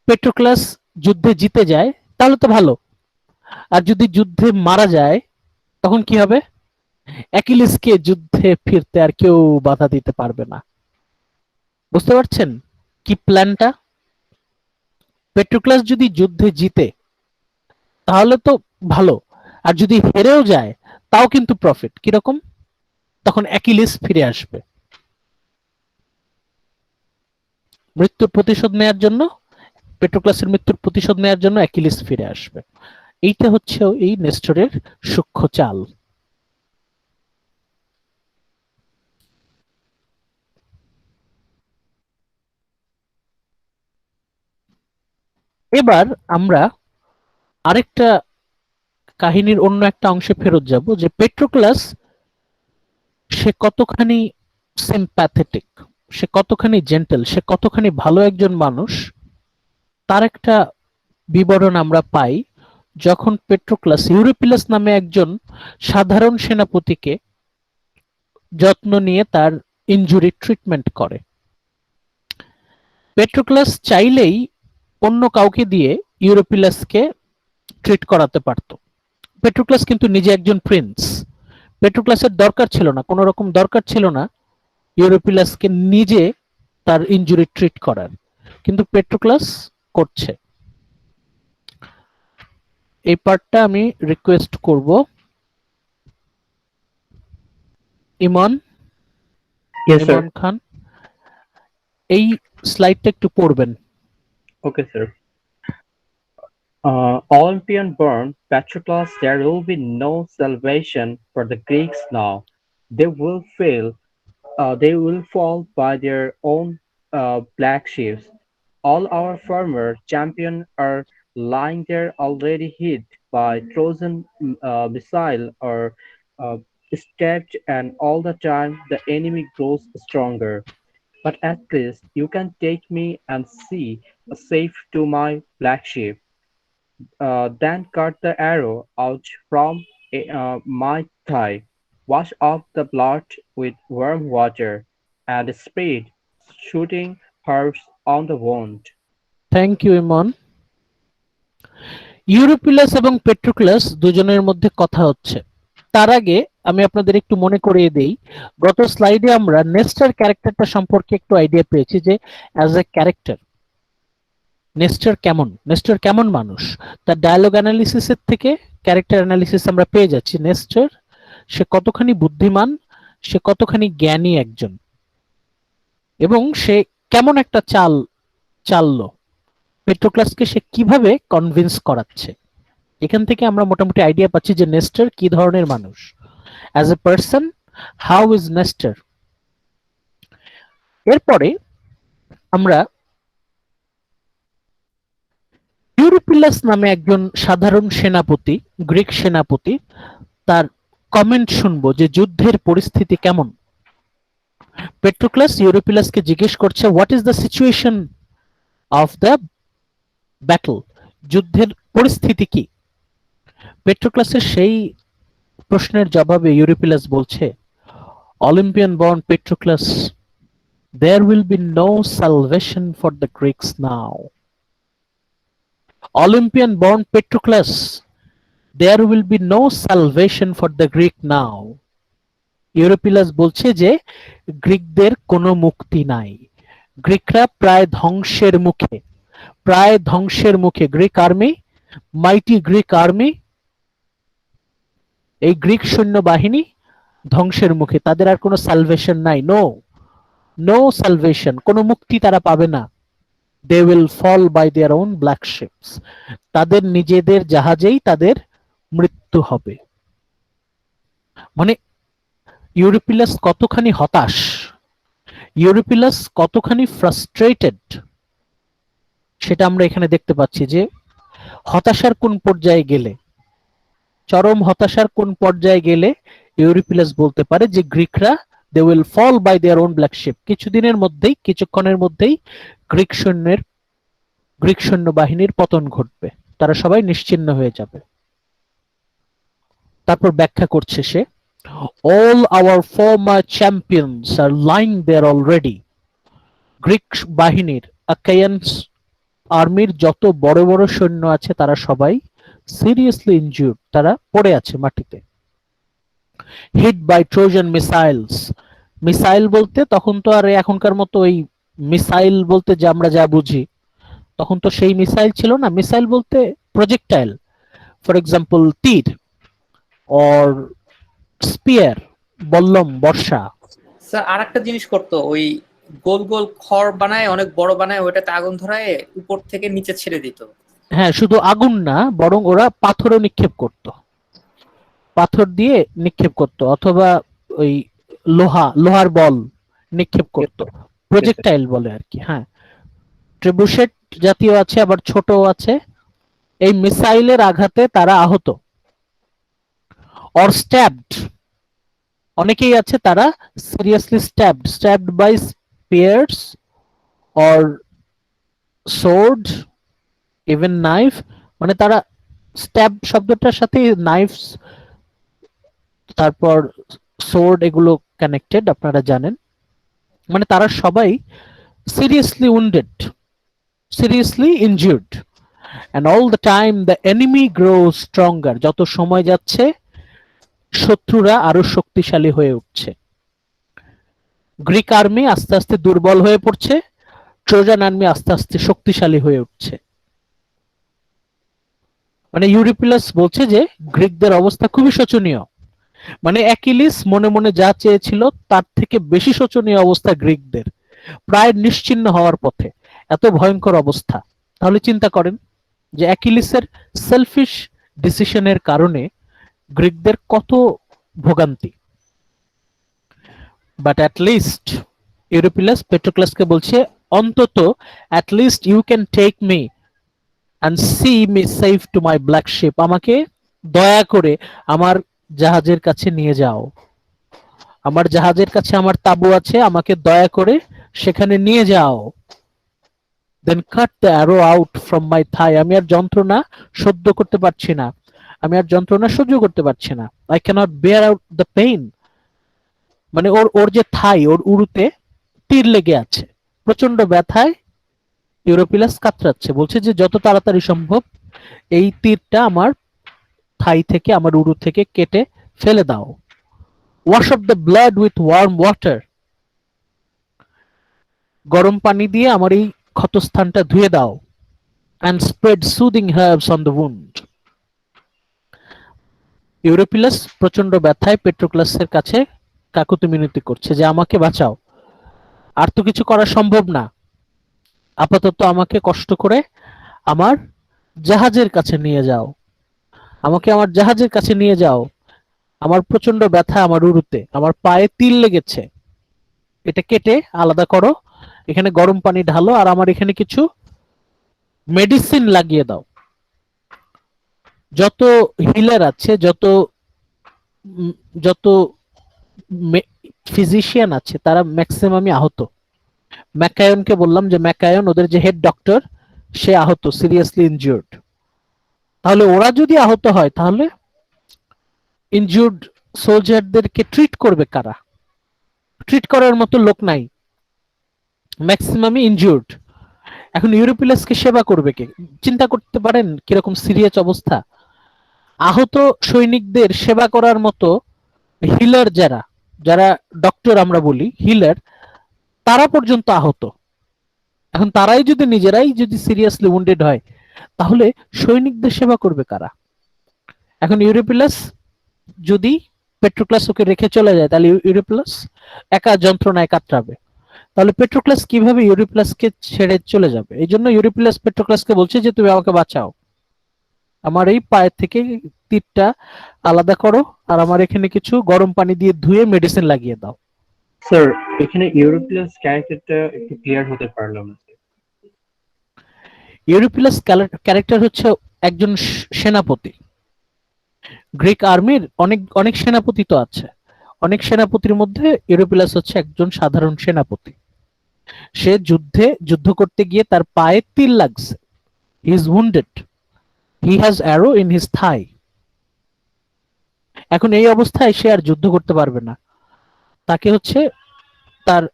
পেট্রোক্লাস যুদ্ধে জিতে যায় তাহলে তো ভালো, আর যদি যুদ্ধে মারা যায় তখন কি হবে? অ্যাকিলিসকে যুদ্ধে ফিরতে আর কেউ বাধা দিতে পারবে না। বুঝতে পারছেন কি প্ল্যানটা? পেট্রোক্লাস যদি যুদ্ধে জিতে তাহলে তো ভালো, আর যদি হেরেও যায় তাও কিন্তু প্রফিট। কিরকম? তখন অ্যাকিলিস ফিরে আসবে মৃত্যুর প্রতিশোধ নেয়ার জন্য, পেট্রোক্লাসের মৃত্যুর প্রতিশোধ নেয়ার জন্য অ্যাকিলিস ফিরে আসবে। এইটা হচ্ছে এই নেস্টরের সূক্ষ্ম চাল। এবার আমরা আরেকটা কাহিনীর অন্য একটা অংশে ফেরত যাব, যে পেট্রোক্লাস সে কতখানি সিম্প্যাথেটিক, সে কতখানি জেন্টল, সে কতখানি ভালো একজন মানুষ, তার একটা বিবরণ আমরা পাই যখন পেট্রোক্লাস ইউরিপিলাস নামে একজন সাধারণ সেনাপতিকে যত্ন নিয়ে তার ইনজুরি ট্রিটমেন্ট করে। পেট্রোক্লাস চাইলেই অন্য কাউকে দিয়ে ইউরিপিলাসকে ট্রিট করাতে পারত। পেট্রোক্লাস কিন্তু নিজে একজন প্রিন্স, পেট্রোক্লাসের দরকার ছিল না, কোনো রকম দরকার ছিল না ইউরিপিলাসকে নিজে তার ইনজুরি ট্রিট করার, কিন্তু পেট্রোক্লাস করছে। এই পার্টটা আমি রিকোয়েস্ট করব ইমন Yes, sir. ইমন খান এই স্লাইডটা একটু পড়বেন। Okay, sir. Olympian born Patroclus, there will be no salvation for the Greeks now. They will fail. They will fall by their own black ships. All our former champions are lying there already hit by Trojan missile or stabbed, and all the time the enemy grows stronger. But at least you can take me and see safe to my black ship. Then cut the arrow out from my thigh, wash off the blood with warm water, and spread shooting herbs on the wound. Thank you Emon. Eurypylus এবং Patroclus দুজনের মধ্যে কথা হচ্ছে। তার আগে আমি আপনাদের একটু মনে করিয়ে দেই, গত স্লাইডে আমরা নেস্টার ক্যারেক্টারটা সম্পর্কে একটু আইডিয়া পেয়েছি, যে অ্যাজ এ ক্যারেক্টার নেস্টার কেমন মানুষ। তার ডায়ালগ অ্যানালিসিসের থেকে ক্যারেক্টার অ্যানালিসিস আমরা পেয়ে যাচ্ছি নেস্টার সে কতখানি বুদ্ধিমান, সে কতখানি জ্ঞানী একজন, এবং সে কেমন একটা চাললো, পেট্রোক্লাসকে সে কিভাবে কনভিন্স করাচ্ছে। এখান থেকে আমরা মোটামুটি আইডিয়া পাচ্ছি যে নেস্টার কি ধরনের মানুষ। As a person, how is Nestor. এরপরে আমরা ইউরিপিলাস নামে একজন সাধারণ সেনাপতি, গ্রিক সেনাপতি, তার কমেন্ট শুনবো যে যুদ্ধের পরিস্থিতি কেমন। পেট্রোক্লাস ইউরিপিলাসকে জিজ্ঞেস করছে, what is the situation of the battle, যুদ্ধের পরিস্থিতি কি। পেট্রোক্লাসের সেই প্রশ্নের জবাবে ইউরিপিলাস বলছে, Olympian born Patroclus, there will be no salvation for the Greeks now. Olympian born Patroclus, there will be no salvation for the Greek now. ইউরোপিলাস বলছে যে গ্রিকদের কোনো মুক্তি নাই, গ্রিকরা প্রায় ধ্বংসের মুখে। গ্রিক আর্মি, মাইটি গ্রিক আর্মি, এই গ্রিক সৈন্যবাহিনী ধ্বংসের মুখে, তাদের আর কোনো সালভেশন নাই। নো সালভেশন, কোনো মুক্তি তারা পাবে না। They will fall by their own black ships, তাদের নিজেদের জাহাজেই তাদের মৃত্যু হবে। মানে ইউরিপিলাস কতখানি হতাশ, ইউরিপিলাস কতখানি ফ্রাস্ট্রেটেড, সেটা আমরা এখানে দেখতে পাচ্ছি। যে হতাশার কোন পর্যায়ে গেলে, চরম হতাশার কোন পর্যায়ে গেলে ইউরিপিলাস বলতে পারে যে গ্রিকরা they will fall by their own black ship, কিছুক্ষণের মধ্যেই গ্রিক সৈন্যের গ্রিক সৈন্যবাহিনীর পতন ঘটবে, তারা সবাই নিশ্চিহ্ন হয়ে যাবে। তারপর ব্যাখ্যা করছে সে, all our former champions are lying there already. Greek বাহিনীর আকায়ান্স আর্মির যত বড় বড় সৈন্য আছে তারা সবাই সিরিয়াসলি ইনজিউর্ড, তারা পড়ে আছে মাটিতে। Hit by Trojan missiles, missile বলতে তখন তো আর এখনকার মতো ওই মিসাইল বলতে যে আমরা যা বুঝি তখন তো সেই মিসাইল ছিল না। মিসাইল বলতে প্রজেক্টাইল, ফর এক্সাম্পল তীর অর স্পিয়ার, বল্লম, বর্ষা। স্যার আর একটা জিনিস করতো, ওই গোল গোল খড় বানায়, অনেক বড় বানায়, ওইটাতে আগুন ধরায় উপর থেকে নিচে ছেড়ে দিত। হ্যাঁ, শুধু আগুন না, বরং ওরা পাথরও নিক্ষেপ করত, পাথর দিয়ে নিক্ষেপ করত, অথবা ওই লোহার বল নিক্ষেপ করত, প্রজেক্টাইল বলে আর কি। হ্যাঁ, ট্রেবুশেট জাতীয় আছে, আবার ছোট আছে। এই মিসাইলের আঘাতে তারা আহত। অর স্ট্যাবড, অনেকেই আছে তারা seriously stabbed by spears or sword, even knife. মানে তারা স্ট্যাব শব্দটার সাথে নাইফস, তারপর সোর্ড, এগুলো কানেক্টেড, আপনারা জানেন। মানে তারা সবাই seriously wounded, seriously injured, and all the time the enemy grows stronger. যত সময় যাচ্ছে শত্রুরা আরো শক্তিশালী হয়ে উঠছে। গ্রিক আর্মি আস্তে আস্তে দুর্বল হয়ে পড়ছে, ট্রোজান আর্মি আস্তে আস্তে শক্তিশালী হয়ে উঠছে। মানে ইউরিপিলাস বলছে যে গ্রিকদের অবস্থা খুবই শোচনীয়। মানে অ্যাকিলিস মনে মনে যা চেয়েছিল তার থেকে বেশি শোচনীয় অবস্থা গ্রিকদের, প্রায় নিশ্চিহ্ন হওয়ার পথে, এত ভয়ঙ্কর অবস্থা। তাহলে চিন্তা করেন যে অ্যাকিলিসের সেলফিশ ডিসিশনের কারণে গ্রিকদের কত ভোগান্তি। বাট অ্যাট লিস্ট, ইউরোপিলাস পেট্রোক্লাসকে বলছে, অন্তত at least you can take me and see me safe to my black ship, আমাকে দয়া করে আমার জাহাজের কাছে নিয়ে যাও, আমার জাহাজের কাছে আমার তাঁবু আছে, আমাকে দয়া করে সেখানে নিয়ে যাও। Then cut the arrow out from my thigh, আমি আর যন্ত্রণা সহ্য করতে পারছি না, আমি আর যন্ত্রণা সহ্য করতে পারছি না। I can't bear out the pain. মানে ওর যে থাই, ওর উরুতে তীর লেগে আছে, প্রচন্ড ব্যথায় ইউরোপিলাস কাতরাচ্ছে, বলছে যে যত তাড়াতাড়ি সম্ভব এই তীরটা আমার থাই থেকে, আমার উরু থেকে কেটে ফেলে দাও। Wash of the blood with warm water, গরম পানি দিয়ে আমার এই ক্ষতস্থানটা ধুয়ে দাও। and spread soothing herbs on the wound. ইউরোপিলাস প্রচন্ড ব্যথায় পেট্রোক্লাসের কাছে কাকুতি মিনতি করছে যে আমাকে বাঁচাও, আর তো কিছু করা সম্ভব না, আপাতত আমাকে কষ্ট করে আমার জাহাজের কাছে নিয়ে যাও, আমাকে আমার জাহাজের কাছে নিয়ে যাও, আমার প্রচন্ড ব্যথা আমার উরুতে, আমার পায়ে তিল লেগেছে, এটা কেটে আলাদা করো, এখানে গরম পানি ঢালো, আর আমার এখানে কিছু মেডিসিন লাগিয়ে দাও। যত হিলার আছে, যত ফিজিশিয়ান আছে, তারা ম্যাক্সিমামই আহত। ম্যাকায়নকে বললাম যে ম্যাকায়ন, ওদের যে হেড ডক্টর, সে আহত, সিরিয়াসলি ইনজিউর্ড। তাহলে ওরা যদি আহত হয়, তাহলে ইনজিউর্ড সোলজারদেরকে ট্রিট করবে কারা? ট্রিট করার মতো লোক নাই, ম্যাক্সিমামই ইনজিউর্ড। এখন ইউরোপিলাসকে সেবা করবে কে? চিন্তা করতে পারেন কিরকম সিরিয়াস অবস্থা। আহত সৈনিকদের সেবা করার মতো হিলার, যারা ডক্টর আমরা বলি হিলার, তারা পর্যন্ত আহত। এখন তারাই যদি নিজেরাই যদি সিরিয়াসলি উন্ডেড হয়, তাহলে সৈনিকদের সেবা করবে কারা? এখন ইউরোপিলাস যদি পেট্রোক্লাস ওকে রেখে চলে যায়, তাহলে ইউরোপিলাস একা যন্ত্রণায় কাতরাবে। তাহলে পেট্রোক্লাস কিভাবে ইউরোপিলাসকে ছেড়ে চলে যাবে? এই জন্য ইউরোপিলাস পেট্রোক্লাসকে বলছে যে তুমি আমাকে বাঁচাও, আমার এই পায়ের থেকে তীরটা আলাদা করো, আর আমার এখানে কিছু গরম পানি দিয়ে ধুয়ে মেডিসিন লাগিয়ে দাও। স্যার, এখানে ইউরোপিলাস ক্যারেক্টারটা একটু ক্লিয়ার হতে পারলাম না। ইউরোপিলাস ক্যারেক্টার হচ্ছে একজন সেনাপতি। গ্রিক আর্মির অনেক সেনাপতি তো আছে, অনেক সেনাপতির মধ্যে ইউরোপিলাস হচ্ছে একজন সাধারণ সেনাপতি। সে যুদ্ধ করতে গিয়ে তার পায়ে তীর লাগছে, he is wounded, he has arrow in his thigh. এখন এই অবস্থায় সে আর যুদ্ধ করতে পারবে না, তাকে হচ্ছে তার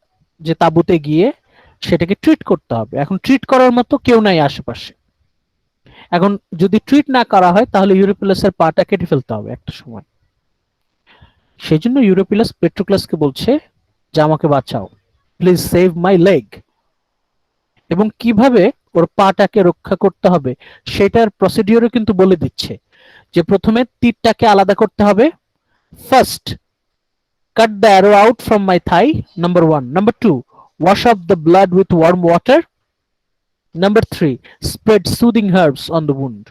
যে তাঁবুতে গিয়ে সেটাকে ট্রিট করতে হবে। এখন ট্রিট করার মতো কেউ নাই আশেপাশে। এখন যদি ট্রিট না করা হয় তাহলে ইউরোপিলাসের পাটা কেটে ফেলতে হবে একটা সময়। সেই জন্য ইউরোপিলাস পেট্রোক্লাসকে বলছে যে আমাকে বাঁচাও, প্লিজ সেভ মাই লেগ। এবং কিভাবে ওর পাটাকে রক্ষা করতে হবে সেটার প্রসিডিওরও কিন্তু বলে দিচ্ছে, যে প্রথমে তীরটাকে আলাদা করতে হবে। First, cut the arrow out from my thigh, number 1. Number 2, wash off the blood with warm water. Number 3, spread soothing herbs on the wound.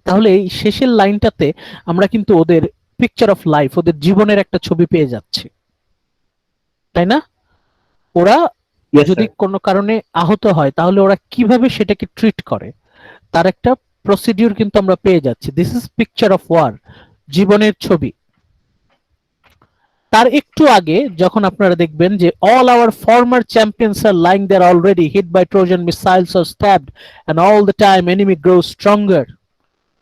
তাহলে এই শেষের লাইনটাতে আমরা কিন্তু ওদের পিকচার অফ লাইফ, ওদের জীবনের একটা ছবি পেয়ে যাচ্ছি, তাই না? ওরা Yes, যদি sir. কোনো কারণে আহত হয় তাহলে ওরা কিভাবে সেটাকে ট্রিট করে তার একটা প্রসিডিউর কিন্তু আমরা পেয়ে যাচ্ছি। This is picture of war, জীবনের ছবি। তার একটু আগে যখন আপনারা দেখবেন যে all our former champions are lying there already hit by Trojan missiles or stabbed and all the time enemy grows stronger,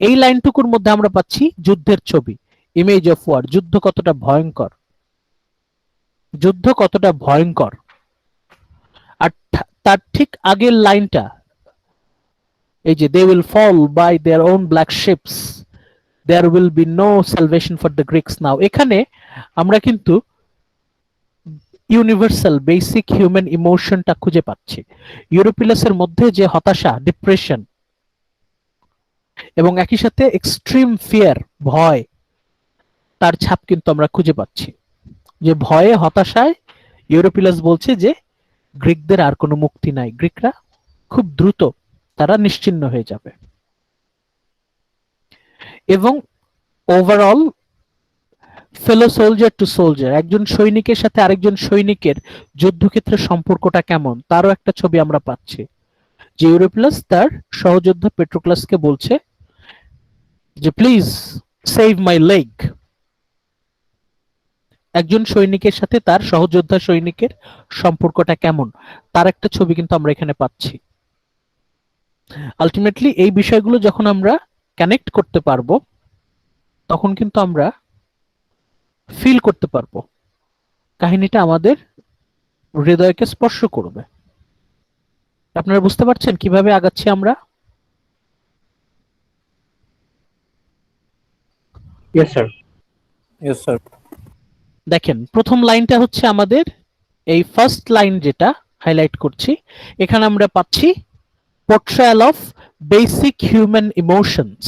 এই লাইনটুকুর মধ্যে আমরা পাচ্ছি যুদ্ধের ছবি, ইমেজ অফ ওয়ার। যুদ্ধ কতটা ভয়ঙ্কর, যুদ্ধ কতটা ভয়ঙ্কর। আর তার ঠিক আগের লাইনটা এই যে they will fall by their own black ships, there will be no salvation for the Greeks now, এখানে আমরা কিন্তু ইউনিভার্সাল বেসিক হিউম্যান ইমোশনটা খুঁজে পাচ্ছি। ইউরোপিলাসের মধ্যে যে হতাশা, ডিপ্রেশন এবং একই সাথে এক্সট্রিম ফিয়ার, ভয়, তার ছাপ কিন্তু আমরা খুঁজে পাচ্ছি। যে ভয়ে, হতাশায় ইউরোপিলাস বলছে যে গ্রিকদের আর কোনো মুক্তি নাই, গ্রিকরা খুব দ্রুত তারা নিশ্চিহ্ন হয়ে যাবে। এবং ওভারঅল ফেলো সোলজার টু সোলজার, একজন সৈনিকের সাথে আরেকজন সৈনিকের যুদ্ধক্ষেত্রের সম্পর্কটা কেমন তারও একটা ছবি আমরা পাচ্ছি। যে ইউরোপিলাস তার সহযোদ্ধা পেট্রোক্লাসকে বলছে যে প্লিজ সেভ মাই লেগ। একজন সৈনিকের সাথে তার সহযোদ্ধা সৈনিকের সম্পর্কটা কেমন তার একটা ছবি কিন্তু আমরা এখানে পাচ্ছি। আলটিমেটলি এই বিষয়গুলো যখন আমরা কানেক্ট করতে পারবো তখন কিন্তু আমরা ফিল করতে পারবো, কাহিনীটা আমাদের হৃদয়কে স্পর্শ করবে। আপনারা বুঝতে পারছেন কিভাবে আগাচ্ছি আমরা? Yes, sir. Yes, sir. দেখেন প্রথম লাইনটা হচ্ছে আমাদের এই ফার্স্ট লাইন যেটা হাইলাইট করছি, এখানে আমরা পাচ্ছি portrayal of basic human emotions.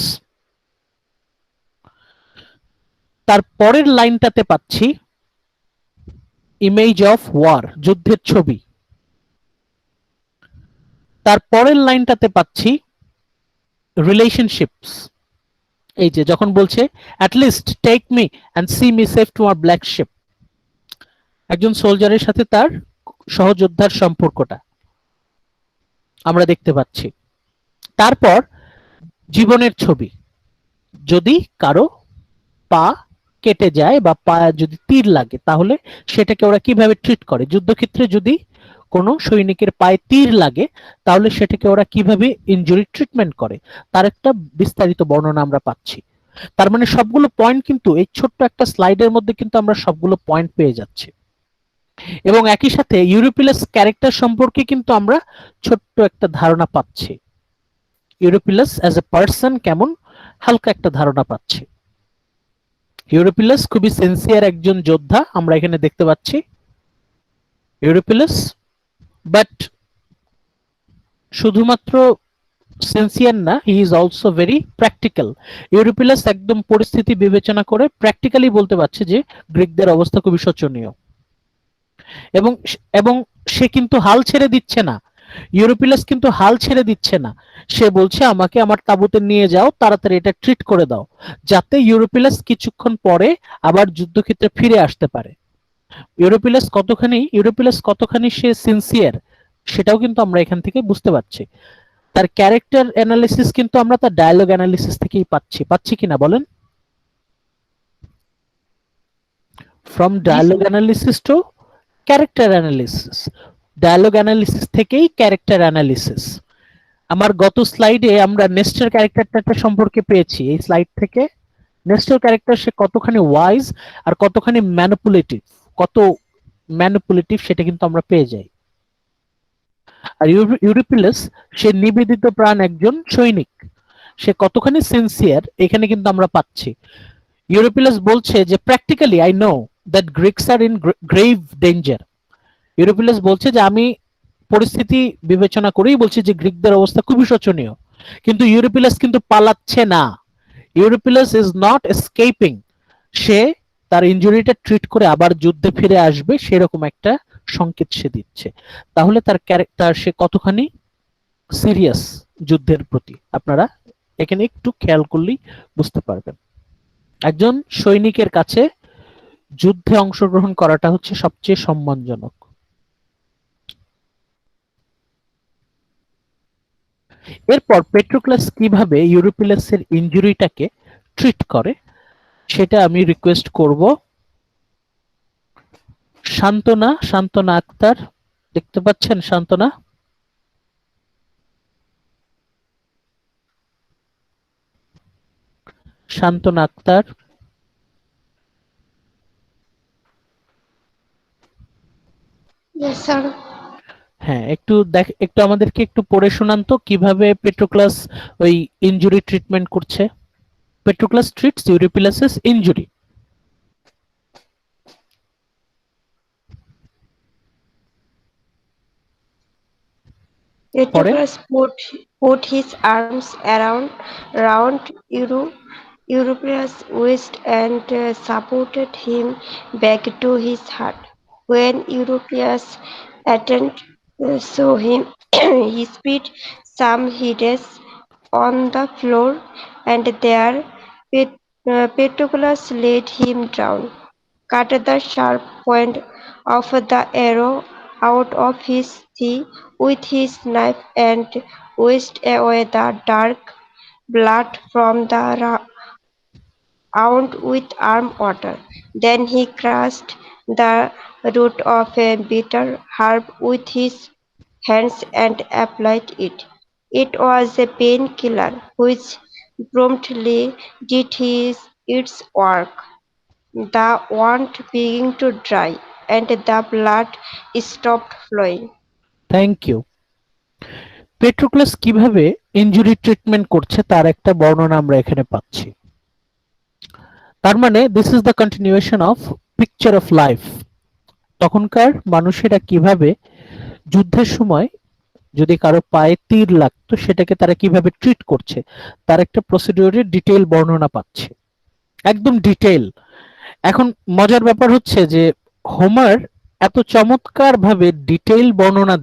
তার পরের লাইনটাতে পাচ্ছি ইমেজ অফ ওয়ার, যুদ্ধের ছবি। তার পরের লাইনটাতে পাচ্ছি রিলেশনশিপস, এই যে যখন বলছে at least take me and see me safe to our black ship, একজন সোলজারের সাথে তার সহযোদ্ধার সম্পর্কটা আমরা দেখতে পাচ্ছি। তারপর জীবনের ছবি, যদি কারো পা কেটে যায় বা পা যদি তীর লাগে তাহলে সেটাকে ওরা কিভাবে ট্রিট করে, যুদ্ধক্ষেত্রে যদি কোনো সৈনিকের পায়ে তীর লাগে তাহলে সেটাকে ওরা কিভাবে ইনজুরি ট্রিটমেন্ট করে তার একটা বিস্তারিত বর্ণনা আমরা পাচ্ছি। তার মানে সবগুলো পয়েন্ট কিন্তু এই ছোট্ট একটা স্লাইডের মধ্যে কিন্তু আমরা সবগুলো পয়েন্ট পেয়ে যাচ্ছি। এবং একই সাথে ইউরোপিলাস ক্যারেক্টার সম্পর্কে কিন্তু আমরা ছোট্ট একটা ধারণা পাচ্ছি, ইউরোপিলাস অ্যাজ এ পার্সন কেমন হালকা একটা ধারণা পাচ্ছি। ইউরোপিলাস খুবই সিনসিয়ার একজন যোদ্ধা আমরা এখানে দেখতে পাচ্ছি ইউরোপিলাস, বাট শুধুমাত্র সিনসিয়ার না, he is also very practical. Eurypylus একদম পরিস্থিতি বিবেচনা করে প্র্যাকটিক্যালি বলতে পারছে যে গ্রিকদের অবস্থা খুবই শোচনীয়, এবং এবং সে কিন্তু হাল ছেড়ে দিচ্ছে না। ইউরোপিলাস কিন্তু হাল ছেড়ে দিচ্ছে না, সে বলছে আমাকে আমার তাঁবুতে নিয়ে যাও, তাড়াতাড়ি এটা ট্রিট করে দাও, যাতে ইউরোপিলাস কিছুক্ষণ পরে আবার যুদ্ধক্ষেত্রে ফিরে আসতে পারে। ইউরোপিলাস কতখানি সে সিনসিয়ার সেটাও কিন্তু আমরা এখান থেকে বুঝতে পারছি। তার ক্যারেক্টার অ্যানালিসিস কিন্তু আমরা তার ডায়ালগ অ্যানালিসিস থেকেই পাচ্ছি কিনা বলেন? From dialogue analysis to character analysis, dialogue analysis থেকেই ক্যারেক্টার অ্যানালিসিস। আমার গত স্লাইডে আমরা নেস্টের ক্যারেক্টারটা সম্পর্কে পেয়েছি। এই স্লাইড থেকে নেস্টের ক্যারেক্টার সে কতখানি ওয়াইজ আর কতখানি ম্যানিপুলেটিভ সেটা কিন্তু আমরা পেয়ে যাই। আর ইউরিপিলাস সে নিবেদিত প্রাণ একজন সৈনিক, সে কতখানি সিনসিয়ার এখানে কিন্তু আমরা পাচ্ছি। ইউরিপিলাস বলছে যে practically I know that Greeks are in grave danger. Eurypylus বলছে যে আমি পরিস্থিতি বিবেচনা করেই বলছি যে গ্রিকদের অবস্থা খুবই শোচনীয়, কিন্তু ইউরিপিলাস কিন্তু পালাচ্ছে না। ইউরিপিলাস ইজ নট এসকেপিং, সে তার ইনজুরিটা ট্রিট করে আবার যুদ্ধে ফিরে আসবে সেরকম একটা সংকেত সে দিচ্ছে। তাহলে তার ক্যারেক্টার সে কতখানি সিরিয়াস যুদ্ধের প্রতি আপনারা এখানে একটু খেয়াল করলেই বুঝতে পারবেন। একজন সৈনিকের কাছে যুদ্ধে অংশগ্রহণ করাটা হচ্ছে সবচেয়ে সম্মানজনক। এরপর পেট্রোক্লাস কিভাবে ইউরিপিলাসের ইনজুরিটাকে ট্রিট করে সেটা আমি রিকোয়েস্ট করব শান্তনা আক্তার। দেখতে পাচ্ছেন শান্তনা? শান্তনা আক্তার, Yes, sir. হ্যাঁ একটু আমাদেরকে একটু পড়ে শোনান তো কিভাবে পেট্রোক্লাস ওই ইনজুরি ট্রিটমেন্ট করছে। Patroclus treats Eurypylus's injury. Patroclus put his arms around Eurypylus' waist and supported him back to his hut. When Eurypylus saw him, he spit some hideous on the floor, and there Patroclus laid him down, cut the sharp point of the arrow out of his thigh with his knife, and whisked away the dark blood from the wound with warm water. Then he crushed the root of a bitter herb with his hands and applied it. It was a painkiller which promptly did its work. The wound began to dry, and the blood stopped flowing. Thank you. Patroclus কিভাবে injury treatment করছে তার একটা বর্ণনা আমরা এখানে পাচ্ছি। তার মানে this is the continuation of picture of life. তখনকার মানুষেরা কিভাবে যুদ্ধের সময় যদি কারো পায়ে তীর লাগতো সেটাকে তারা কিভাবে ট্রিট করছে তার একটা প্রসিডিউরের ডিটেইল বর্ণনা পাচ্ছে, একদম ডিটেইল। এখন মজার ব্যাপার হচ্ছে যে হোমার এত চমৎকার ভাবে ডিটেইল বর্ণনা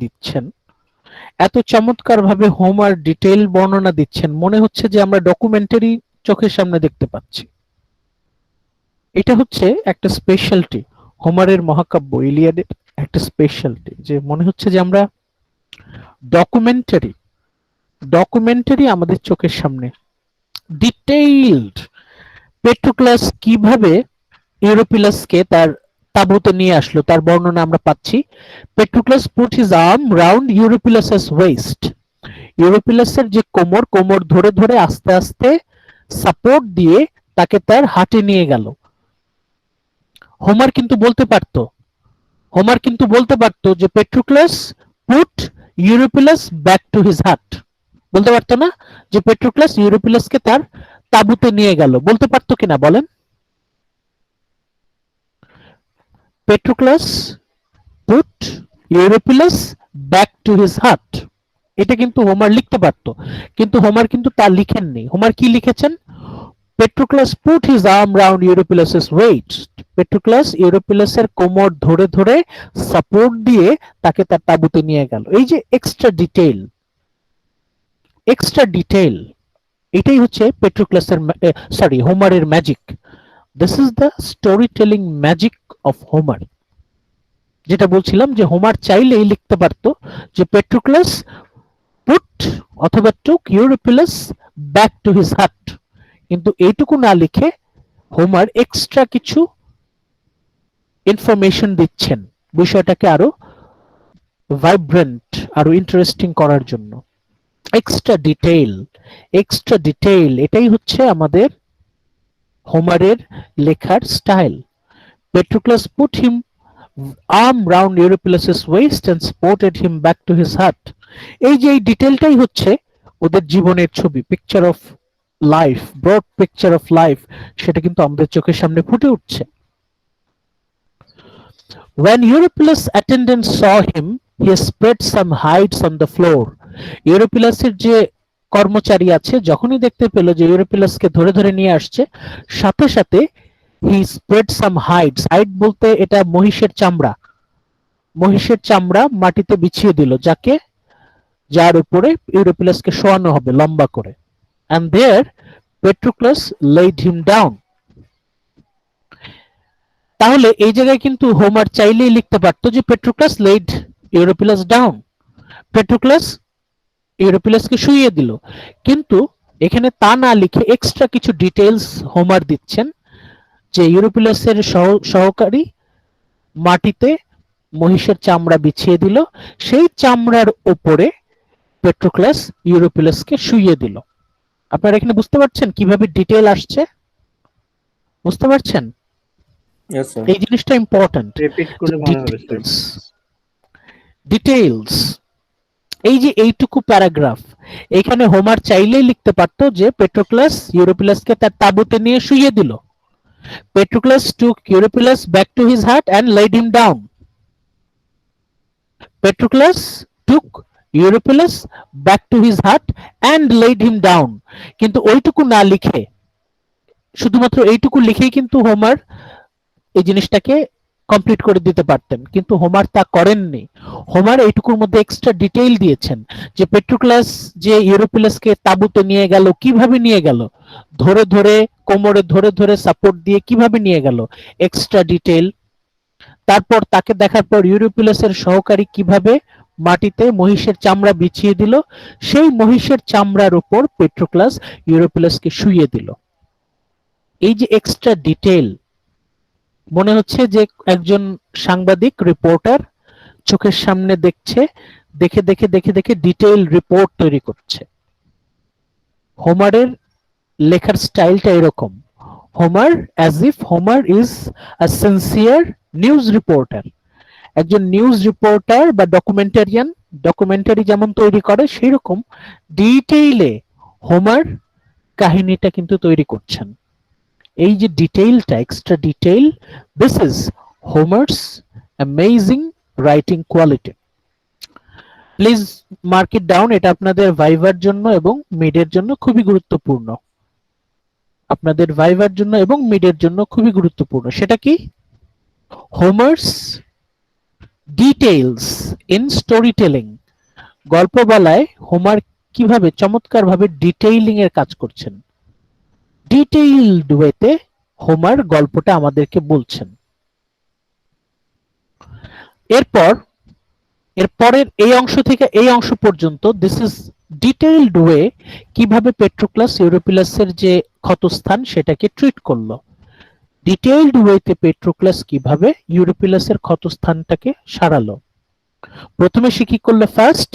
দিচ্ছেন, মনে হচ্ছে যে আমরা ডকুমেন্টারি চোখের সামনে দেখতে পাচ্ছি। এটা হচ্ছে একটা স্পেশালিটি হোমারের মহাকাব্য ইলিয়াডের, একটা স্পেশালিটি যে মনে হচ্ছে যে আমরা ডকুমেন্টারি আমাদের চোখের সামনে ডিটেইলড। পেট্রোক্লাস কিভাবে ইউরিপিলাসকে তার তাঁবুতে নিয়ে আসলো তার বর্ণনা আমরা পাচ্ছি। Patroclus put his arm round ইউরিপিলাসের ওয়েস্ট। ইউরিপিলাসের যে কোমর ধরে ধরে আস্তে আস্তে সাপোর্ট দিয়ে তাকে তার হাটে নিয়ে গেল। হোমার কিন্তু বলতে পারতো যে পেট্রোক্লাস পুট ইউরিপিলাস ব্যাক টু হিজ হাট, বলতে পারতো না যে পেট্রোক্লাস ইউরিপিলাসকে তার তাঁবুতে নিয়ে গেল, বলতে পারতো কিনা বলেন? পেট্রোক্লাস পুট ইউরিপিলাস ব্যাক টু হিজ হাট, এটা কিন্তু হোমার লিখতে পারতো, কিন্তু হোমার কিন্তু তা লিখেননি। হোমার কি লিখেছেন? Patroclus put his arm round ইউরিপিলাসের ওয়েস্ট। পেট্রোক্লাস ইউরিপিলাসের কোমর ধরে ধরে সাপোর্ট দিয়ে তাকে তার তাঁবুতে নিয়ে গেল। এই যে এক্সট্রা ডিটেইল, এটাই হচ্ছে পেট্রোক্লাসের হোমারের magic. This is the story telling magic of Homer. যেটা বলছিলাম যে হোমার চাইলেই লিখতে পারতো যে পেট্রোক্লাস পুট অথবা টুক ইউরিপিলাস ব্যাক টু হিজ হাট, কিন্তু এইটুকু না লিখে হোমার এক্সট্রা কিছু ইনফরমেশন দিচ্ছেন বিষয়টাকে আরো ভাইব্রেন্ট, আরো ইন্টারেস্টিং করার জন্য। এক্সট্রা ডিটেইল এটাই হচ্ছে আমাদের হোমারের লেখার style. পেট্রোক্লাস put him arm round Eurypylus' waist and supported him back to his hut. এই যে এই ডিটেলটাই হচ্ছে ওদের জীবনের ছবি, picture of life, broad picture of life, সেটা কিন্তু আমাদের চোখের সামনে ফুটে উঠছে। When Eurypylus' attendants saw him, he spread some hides on the floor. ইউরোপিলাসের যে কর্মচারী আছে যখনই দেখতে পেল যে ইউরোপিলাসকে ধরে ধরে নিয়ে আসছে, সাথে সাথে হি স্প্রেড সাম হাইডস, হাইড বলতে এটা মহিষের চামড়া মাটিতে বিছিয়ে দিল, যার উপরে ইউরোপিলাসকে শোয়ানো হবে লম্বা করে। And there Patroclus laid him down. তাহলে এই জায়গায় কিন্তু হোমার চাইলেই লিখতে পারতো যে পেট্রোক্লাস laid Eurypylus down, পেট্রোক্লাস ইউরোপিলাসকে শুইয়ে দিল, কিন্তু এখানে তা না লিখে এক্সট্রা কিছু ডিটেইলস হোমার দিচ্ছেন যে ইউরোপিলাসের সহকারী মাটিতে মহিষের চামড়া বিছিয়ে দিল, সেই চামড়ার উপরে পেট্রোক্লাস ইউরোপিলাসকে শুইয়ে দিল। আপনারা এখানে বুঝতে পারছেন কিভাবে ডিটেইল আসছে? বুঝতে পারছেন? Yes, sir. এই জিনিসটা ইম্পর্টেন্ট। রিপিট করলে ভালো হবে স্যার। ডিটেইলস, এই যে এইটুকু প্যারাগ্রাফ, এখানে হোমার চাইলেই লিখতে পারতো যে পেট্রোক্লাস ইউরোপিলাসকে তার তাঁবুতে নিয়ে শুইয়ে দিল। Patroclus took Eurypylus back to his hut and laid him down. Patroclus took Eurypylus back to his hut and laid him down. কিন্তু ওইটুকু না লিখে, শুধুমাত্র এইটুকু লিখেই কিন্তু হোমার এই জিনিসটাকে কমপ্লিট করে দিতে পারতেন, কিন্তু হোমার তা করেননি। হোমার এইটুকুর মধ্যে এক্সট্রা ডিটেইল দিয়েছেন যে পেট্রোক্লাস যে ইউরোপিলাসকে তাঁবুতে নিয়ে গেল, কিভাবে নিয়ে গেল, ধরে ধরে কোমরে ধরে ধরে সাপোর্ট দিয়ে কিভাবে নিয়ে গেল, এক্সট্রা ডিটেইল। তারপর তাকে দেখার পর ইউরোপিলাসের সহকারী কিভাবে মাটিতে মহিষের চামড়া বিছিয়ে দিল, সেই মহিষের চামড়ার উপর পেট্রোক্লাস ইউরোপিলাসকে শুইয়ে দিল। এই যে এক্সট্রা ডিটেইল, মনে হচ্ছে যে একজন সাংবাদিক রিপোর্টার চোখের সামনে দেখছে, দেখে দেখে দেখে দেখে ডিটেইল রিপোর্ট তৈরি করছে। হোমারের লেখার স্টাইলটা এরকম। Homer as if Homer is a sincere news reporter, একজন নিউজ রিপোর্টার বা ডকুমেন্টারিয়ান, ডকুমেন্টারি যেমন তৈরি করে সেই রকম ডিটেইলে হোমার কাহিনীটা কিন্তু তৈরি করছেন। এই যে ডিটেইলটা, extra detail, this is Homer's amazing writing quality. Please mark it down, এটা আপনাদের ভাইভার জন্য এবং মিডের জন্য খুবই গুরুত্বপূর্ণ। আপনাদের ভাইভার জন্য এবং মিডের জন্য খুবই গুরুত্বপূর্ণ। সেটা কি? হোমার্স ডিটেইলস ইন স্টোরি টেলিং। গল্প বলায় হোমার কিভাবে চমৎকারভাবে ডিটেইলিং এর কাজ করছেন, ডিটেইলড ওয়েতে হোমার গল্পটা আমাদেরকে বলছেন। এরপরের এই অংশ থেকে এই অংশ পর্যন্ত দিস ইজ ডিটেইলড ওয়ে কিভাবে পেট্রোক্লাস ইউরোপিলাসের যে ক্ষতস্থান সেটাকে ট্রিট করলো, ডিটেইলড ওয়েতে পেট্রোক্লাস কিভাবে ইউরোপিলাসের ক্ষতস্থানটাকে সারালো। প্রথমে সে কি করলো? First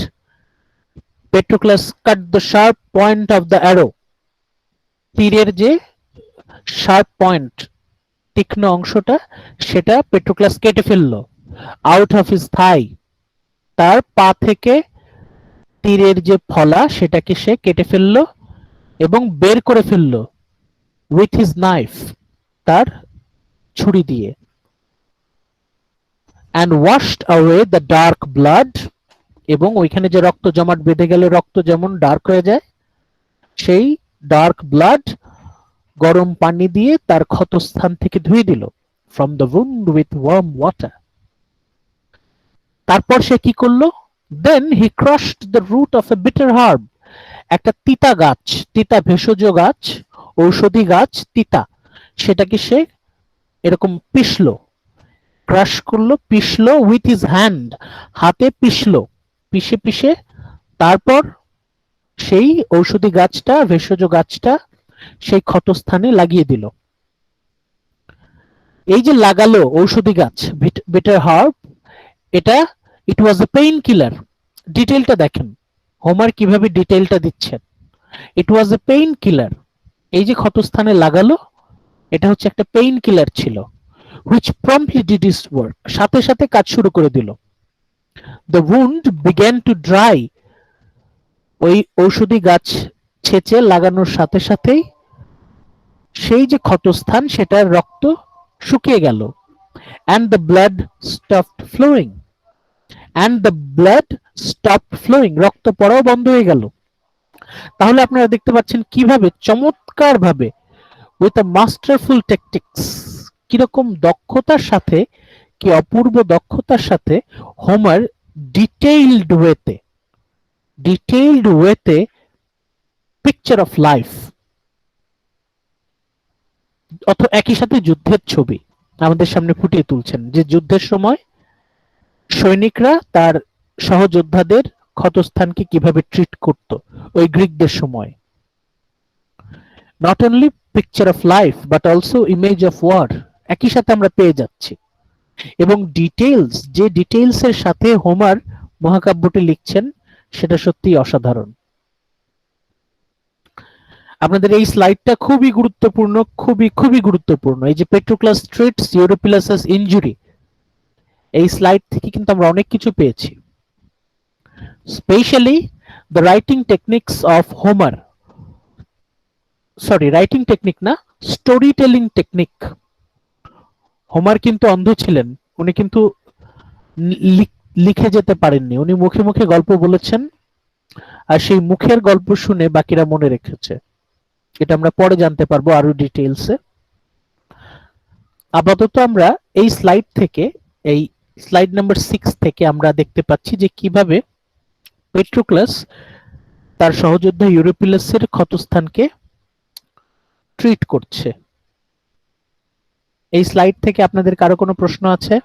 Patroclus cut the sharp point of the arrow, তীরের যে শার্প পয়েন্ট, তীক্ষ্ণ অংশটা, সেটা পেট্রোক্লাস কেটে ফেললো। আউট অফ হিজ থাই, তার পা থেকে তীরের যে ফলা সেটাকে সে কেটে ফেললো এবং বের করে ফেললো উইথ হিজ নাইফ, তার ছুরি দিয়ে। And washed away the dark blood, এবং ওইখানে যে রক্ত জমাট বেঁধে গেলে রক্ত যেমন ডার্ক হয়ে যায়, সেই ডার্ক ব্লাড গরম পানি দিয়ে তার ক্ষতস্থান থেকে ধুয়ে দিল। From the wound with warm water. তারপর সে কি করলো? Then he crushed the root of a bitter herb, একটা তিতা গাছ, তিতা ভেষজ গাছ, ঔষধি গাছ, তিতা, সেটাকে সে এরকম পিষলো, ক্রাশ করলো, পিষলো, উইথ হিজ হ্যান্ড, হাতে পিষলো, পিষে পিষে তারপর সেই ঔষধি গাছটা, ভেষজ গাছটা সেই ক্ষতস্থানে লাগিয়ে দিল। এই যে লাগালো ঔষধি গাছ, বিটার হার্ব, এটা ইট ওয়াজ এ পেইন কিলার। ডিটেইলটা দেখেন, হোমার কিভাবে ডিটেইলটা দিচ্ছেন, ইট ওয়াজ এ পেইন কিলার, এই যে ক্ষতস্থানে লাগালো এটা হচ্ছে একটা পেইন কিলার ছিল, which promptly did its work, সাথে সাথে কাজ শুরু করে দিল। The wound began to dry, ওই ঔষধি গাছ ছেঁচে লাগানোর সাথে সাথেই সেই যে ক্ষতস্থান সেটার রক্ত শুকিয়ে গেল। And the blood stopped flowing. And the blood stopped flowing, রক্ত পড়াও বন্ধ হয়ে গেল। তাহলে আপনারা দেখতে পাচ্ছেন কিভাবে চমৎকার ভাবে with a masterful tactics, কিরকম দক্ষতার সাথে, কি অপূর্ব দক্ষতার সাথে হোমার ডিটেইলড ওয়েতে পিকচার অফ লাইফ একই সাথে যুদ্ধের ছবি আমাদের সামনে ফুটিয়ে তুলছেন, যে যুদ্ধের সময় সৈনিকরা তার সহযোদ্ধাদের ক্ষতস্থানকে কিভাবে ট্রিট করত ওই গ্রিকদের সময়। Not only picture of life but also image of war একই সাথে আমরা পেয়ে যাচ্ছি, এবং ডিটেইলস, যে ডিটেইলস এর সাথে হোমার মহাকাব্যটি লিখছেন সেটা সত্যিই অসাধারণ। আপনাদের এই স্লাইডটা খুবই গুরুত্বপূর্ণ, খুবই গুরুত্বপূর্ণ। এই যে পেট্রোক্লাস ট্রিটস ইউরোপিলাসাস ইনজুরি, এই স্লাইড থেকে কিন্তু আমরা অনেক কিছু পেয়েছি। Specially the writing techniques of Homer, writing technique না, স্টোরি টেলিং টেকনিক। হোমার কিন্তু অন্ধ ছিলেন, উনি কিন্তু লিখে যেতে পারেননি, উনি মুখে মুখে গল্প বলেছেন, আর সেই মুখের গল্প শুনে বাকিরা মনে রেখেছে। এটা আমরা পরে জানতে পারবো আরো ডিটেইলসে। আপাতত আমরা এই স্লাইড থেকে, এই স্লাইড নাম্বার 6 থেকে আমরা দেখতে পাচ্ছি যে কিভাবে পেট্রোক্লাস তার সহযোদ্ধা ইউরোপিলাসের ক্ষতস্থানকে ট্রিট করছে। এই স্লাইড থেকে আপনাদের কারো কোনো প্রশ্ন আছে?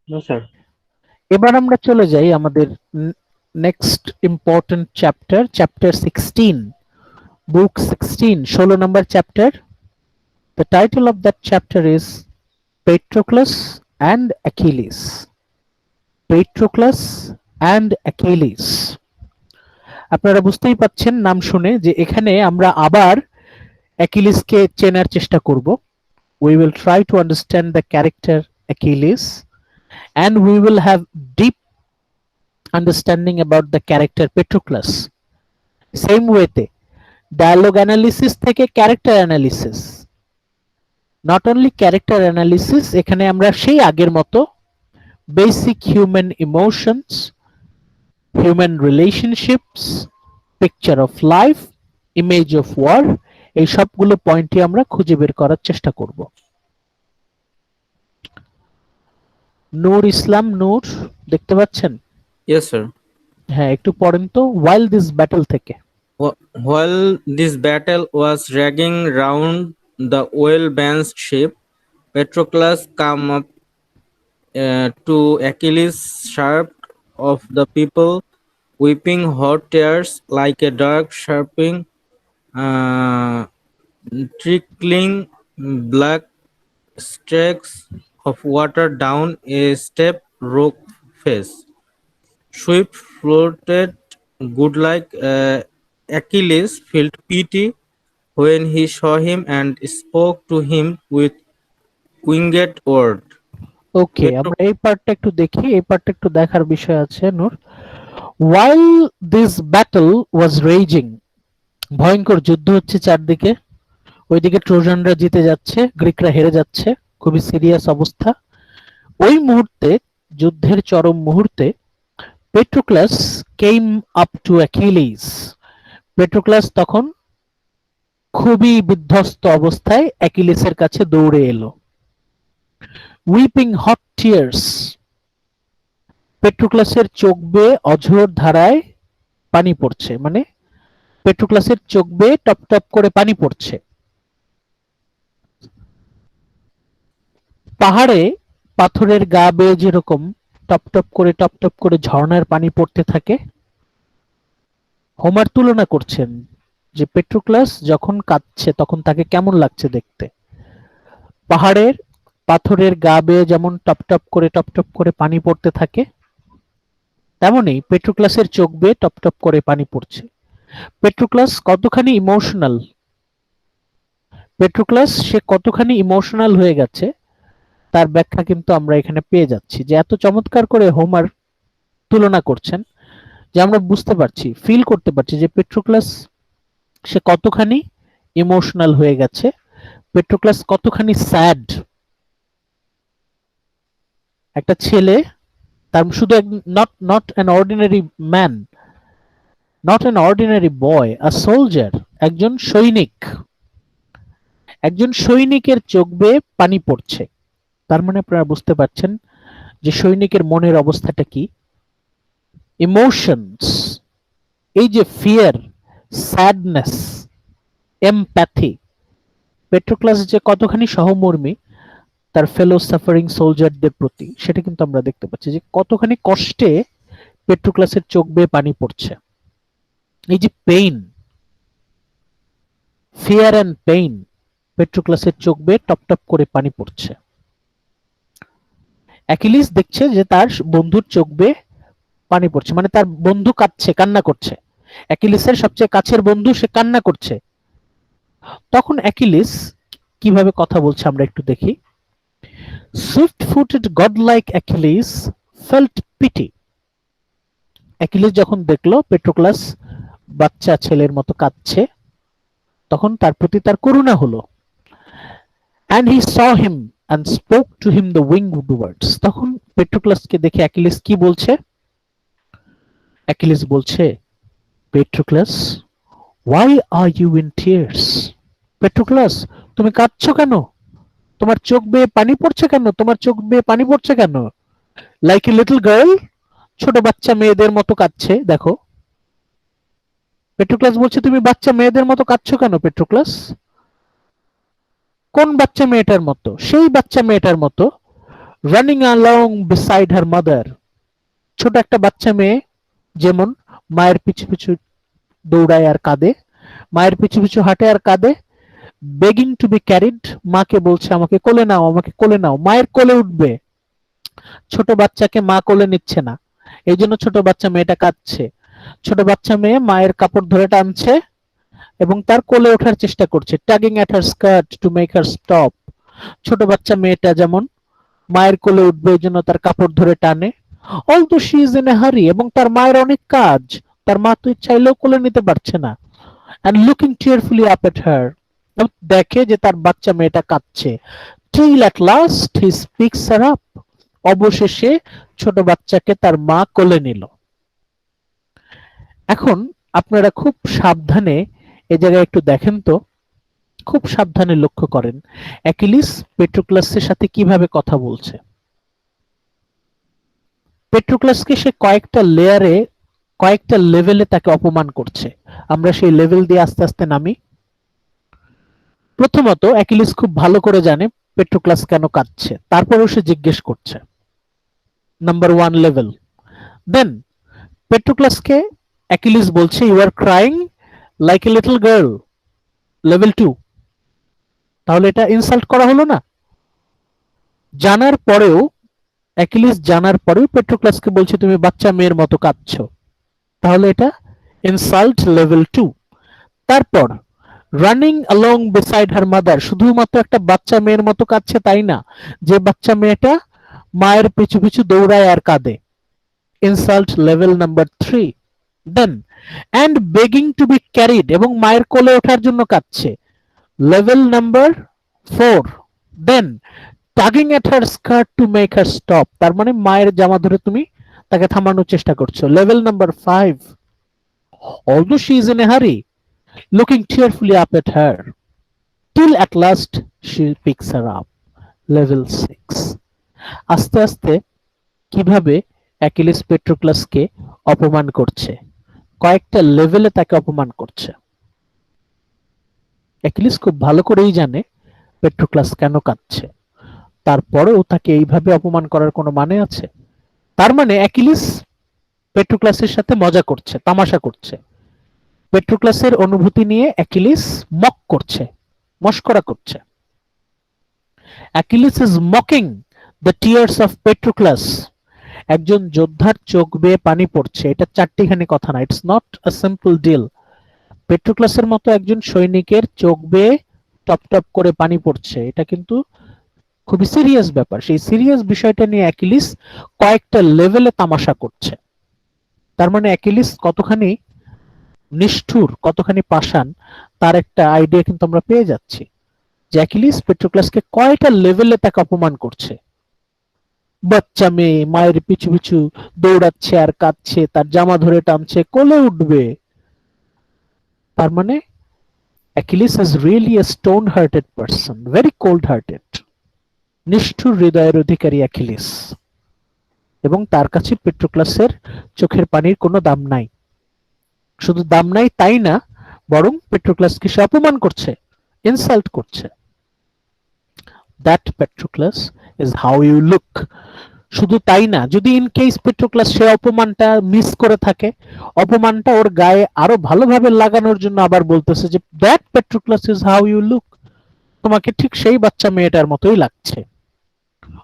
No, sir. এবার আমরা চলে যাই আমাদের next important chapter, chapter 16, book 16, 16 number chapter. The title of that chapter is Patroclus and Achilles. Patroclus and Achilles. আপনারা বুঝতেই পাচ্ছেন নাম শুনে যে এখানে আমরা আবার অ্যাকিলিসকে চেনার চেষ্টা করব। We will try to understand the character Achilles, and we will have deep understanding about the character Patroclus. Same way তে dialogue analysis থেকে character analysis, not only character analysis, এখানে আমরা সেই আগের মতো basic human emotions, human relationships, picture of life, image of war, এই সবগুলো পয়েন্টই আমরা খুঁজে বের করার চেষ্টা করব। নূর ইসলাম, নূর দেখতে পাচ্ছেন? Yes, sir. হ্যাঁ, একটু পড়েন তো while this battle থেকে। While this battle was raging round the well-balanced ship, Patroclus came up to Achilles' sharp of the people, weeping hot tears like a dark sharping, trickling black streaks of water down a steep rock face. Swift floated godlike Achilles felt pity when he saw him and spoke to him with winged word. ওকে, আমরা এই পার্টটা একটু দেখি, এই পার্টটা একটু দেখার বিষয় আছে নূর। while this battle was raging, ভয়ঙ্কর যুদ্ধ হচ্ছে চারদিকে, ওইদিকে ট্রোজানরা জিতে যাচ্ছে, গ্রিকরা হেরে যাচ্ছে, খুবই সিরিয়াস অবস্থা। ওই মুহূর্তে, যুদ্ধের চরম মুহূর্তে, পেট্রোক্লাস কেম আপ টু অ্যাকিলিস, পেট্রোক্লাস তখন খুবই বিধ্বস্ত অবস্থায় অ্যাকিলিসের কাছে দৌড়ে এলো। উইপিং হট টিয়ার্স, পেট্রোক্লাসের চোখ বেয়ে অঝোর ধারায় পানি পড়ছে, মানে পেট্রোক্লাসের চোখ বেয়ে টপ টপ করে পানি পড়ছে। পাহাড়ে পাথরের গা বেয়ে যেরকম টপ টপ করে ঝর্ণার পানি পড়তে থাকে, হোমার তুলনা করছেন যে পেট্রোক্লাস যখন কাঁদছে তখন তাকে কেমন লাগছে দেখতে। পাহাড়ের পাথরের গা বেয়ে যেমন টপ টপ করে পানি পড়তে থাকে, তেমনি পেট্রোক্লাসের চোখ বেয়ে টপ টপ করে পানি পড়ছে। পেট্রোক্লাস কতখানি ইমোশনাল, পেট্রোক্লাস সে কতখানি ইমোশনাল হয়ে গেছে তার ব্যাখ্যা কিন্তু আমরা এখানে পেয়ে যাচ্ছি, যে এত চমৎকার করে হোমার তুলনা করছেন যে আমরা বুঝতে পারছি, ফিল করতে পারছি যে পেট্রোক্লাস সে কতখানি ইমোশনাল হয়ে গেছে, পেট্রোক্লাস কতখানি স্যাড। একটা ছেলে, তার শুধু not not an ordinary man, not an ordinary boy, a soldier, একজন সৈনিক, একজন সৈনিকের চোখ বেয়ে পানি পড়ছে। তার মানে আপনারা বুঝতে পারছেন যে সৈনিকের মনের অবস্থাটা কি। ইমোশনস, এই যে ফিয়ার, স্যাডনেস, এমপ্যাথি, পেট্রোক্লাস যে কতখানি সহমর্মী তার ফেলো সাফারিং সোলজারদের প্রতি, সেটা কিন্তু আমরা দেখতে পাচ্ছি যে কতখানি কষ্টে পেট্রোক্লাসের চোখ বেয়ে পানি পড়ছে। এই যে পেইন, ফিয়ার অ্যান্ড পেইন, পেট্রোক্লাসের চোখ বেয়ে টপ টপ করে পানি পড়ছে। অ্যাকিলিস দেখছে যে তার বন্ধুর চোখ বেয়ে পানি পড়ছে, মানে তার বন্ধু কাঁদছে, কান্না করছে। অ্যাকিলিসের সবচেয়ে কাছের বন্ধু, সে কান্না করছে। তখন অ্যাকিলিস কিভাবে কথা বলছে আমরা একটু দেখি। Swift footed godlike Achilles felt pity. Achilles যখন দেখলো পেট্রোক্লাস বাচ্চা ছেলের মতো কাঁদছে, তখন তার প্রতি তার করুণা হলো। And he saw him and spoke to him the winged words. তখন পেট্রোক্লাসকে দেখে অ্যাকিলিস কি বলছে? অ্যাকিলিস বলছে, পেট্রোক্লাস, why are you in tears? পেট্রোক্লাস, তুমি কাঁদছো কেন? তোমার চোখ বেয়ে পানি পড়ছে কেন? তোমার চোখ বেয়ে পানি পড়ছে কেন? লাইক এ লিটল গার্ল, ছোট বাচ্চা মেয়েদের মতো কাঁদছে। দেখো, পেট্রোক্লাস বলছে, তুমি বাচ্চা মেয়েদের মতো কাঁদছো কেন পেট্রোক্লাস? কোন বাচ্চা মেয়েটার মতো? সেই বাচ্চা মেয়েটার মতো, running along beside her mother. ছোট একটা বাচ্চা মেয়ে যেমন মায়ের পিছু পিছু দৌড়ায় আর কাঁদে, মায়ের পিছু পিছু হাঁটে আর কাঁদে। বেগিং টু বি ক্যারিড, মাকে বলছে আমাকে কোলে নাও, আমাকে কোলে নাও, মায়ের কোলে উঠবে। ছোট বাচ্চাকে মা কোলে নিচ্ছে না, এই জন্য ছোট বাচ্চা মেয়েটা কাঁদছে। ছোট বাচ্চা মেয়ে মায়ের কাপড় ধরে টানছে এবং তার কোলে ওঠার চেষ্টা করছে, tagging at her skirt to make her stop. ছোট বাচ্চা মেয়েটা যেমন মায়ের কোলে উঠবে এই জন্য তার কাপড় ধরে টানে। Although she is in a হারি, এবং তার মায়ের অনেক কাজ, তার মা তো চাইলেও কোলে নিতে পারছে না। অ্যান্ড লুকিং টিয়ারফুলি আপ এট হার, দেখে যে তার বাচ্চা মেয়েটা কাঁদছে। Till at last he স্পিকস her up, অবশেষে ছোট বাচ্চাকে তার মা কোলে নিল। এখন আপনারা খুব সাবধানে এ জায়গায় একটু দেখেন তো, খুব সাবধানে লক্ষ্য করেন অ্যাকিলিস পেট্রোক্লাসের সাথে কিভাবে কথা বলছে। পেট্রোক্লাসকে সে কয়েকটা লেয়ারে, কয়েকটা লেভেলে তাকে অপমান করছে। আমরা সেই লেভেল দিয়ে আস্তে আস্তে নামি। প্রথমত অ্যাকিলিস খুব ভালো করে জানে পেট্রোক্লাস কেন কাঁদছে, তারপরেও সে জিজ্ঞেস করছে। Number 1 level. দেন পেট্রোক্লাসকে অ্যাকিলিস বলছে, you are crying like a little girl, level 2। তাহলে এটা ইনসাল্ট করা হলো না? জানার পরেও, অ্যাকিলিস জানার পরেও পেট্রোক্লাসকে বলছে তুমি বাচ্চা মেয়ের মতো কাঁদছো, তাহলে এটা ইনসাল্ট লেভেল 2। তারপর running along beside her mother, শুধুমাত্র একটা বাচ্চা মেয়ের মতো কাঁদছে তাই না, যে বাচ্চা মেয়েটা মায়ের পিছু পিছু দৌড়ায় আর কাঁদে, insult level number 3। Then and begging to be carried, এবং মায়ের কোলে ওঠার জন্য কাঁদছে, level number 4। Then tugging at her skirt to make her stop, তার মানে মায়ের জামা ধরে তুমি তাকে থামানোর চেষ্টা করছো, level number 5। Although she is in a হারি, looking tearfully up at her, till at last she picks her up, level 6. আস্তে আস্তে কিভাবে অ্যাকিলিস পেট্রোক্লাসকে অপমান করছে, কয়েকটা লেভেলে তাকে অপমান করছে। অ্যাকিলিস খুব ভালো করেই জানে পেট্রোক্লাস কেন কাঁদছে, তারপরেও তাকে এইভাবে অপমান করার কোনো মানে আছে? তার মানে অ্যাকিলিস পেট্রোক্লাসের সাথে মজা করছে, তামাশা করছে। পেট্রোক্লাসের অনুভূতি নিয়ে অ্যাকিলিস মক করছে, মস্করা করছে। Achilles is mocking the tears of Patroclus. একজন যোদ্ধার চোখ বেয়ে পানি পড়ছে, এটা চারটিখানি কথা না, it's not a simple deal. পেট্রোক্লাসের মতো একজন সৈনিকের চোখ বেয়ে টপ টপ করে পানি পড়ছে, এটা কিন্তু খুবই সিরিয়াস ব্যাপার। সেই সিরিয়াস বিষয়টা নিয়ে অ্যাকিলিস কয়েকটা লেভেলে তামাশা করছে। তার মানে অ্যাকিলিস কতখানি নিষ্ঠুর, কতখানি পাষাণ, তার একটা আইডিয়া কিন্তু আমরা পেয়ে যাচ্ছি। যে অ্যাকিলিস পেট্রোক্লাসকে কয়টা লেভেলে তাকে অপমান করছে। বাচ্চা মেয়ে মায়ের পিছু পিছু দৌড়াচ্ছে আর কাঁদছে, তার জামা ধরে টানছে, কোলে উঠবে। তার মানে Achilles is really A stone hearted person, very cold hearted. নিষ্ঠুর হৃদয়ের অধিকারী অ্যাকিলিস, এবং তার কাছে পেট্রোক্লাসের চোখের পানির কোনো দাম নাই। শুধু দাম নাই তাই না, বরং পেট্রোক্লাসকে সে অপমান করছে, ইনসাল্ট করছে। That Patroclus is how you look. শুধু তাই না, যদি ইন কেস পেট্রোক্লাস সে অপমানটা মিস করে থাকে, অপমানটা ওর গায়ে আরো ভালোভাবে লাগানোর জন্য আবার বলতেছে যে that Patroclus is how you look, তোমাকে ঠিক সেই বাচ্চা মেয়েটার মতোই লাগছে।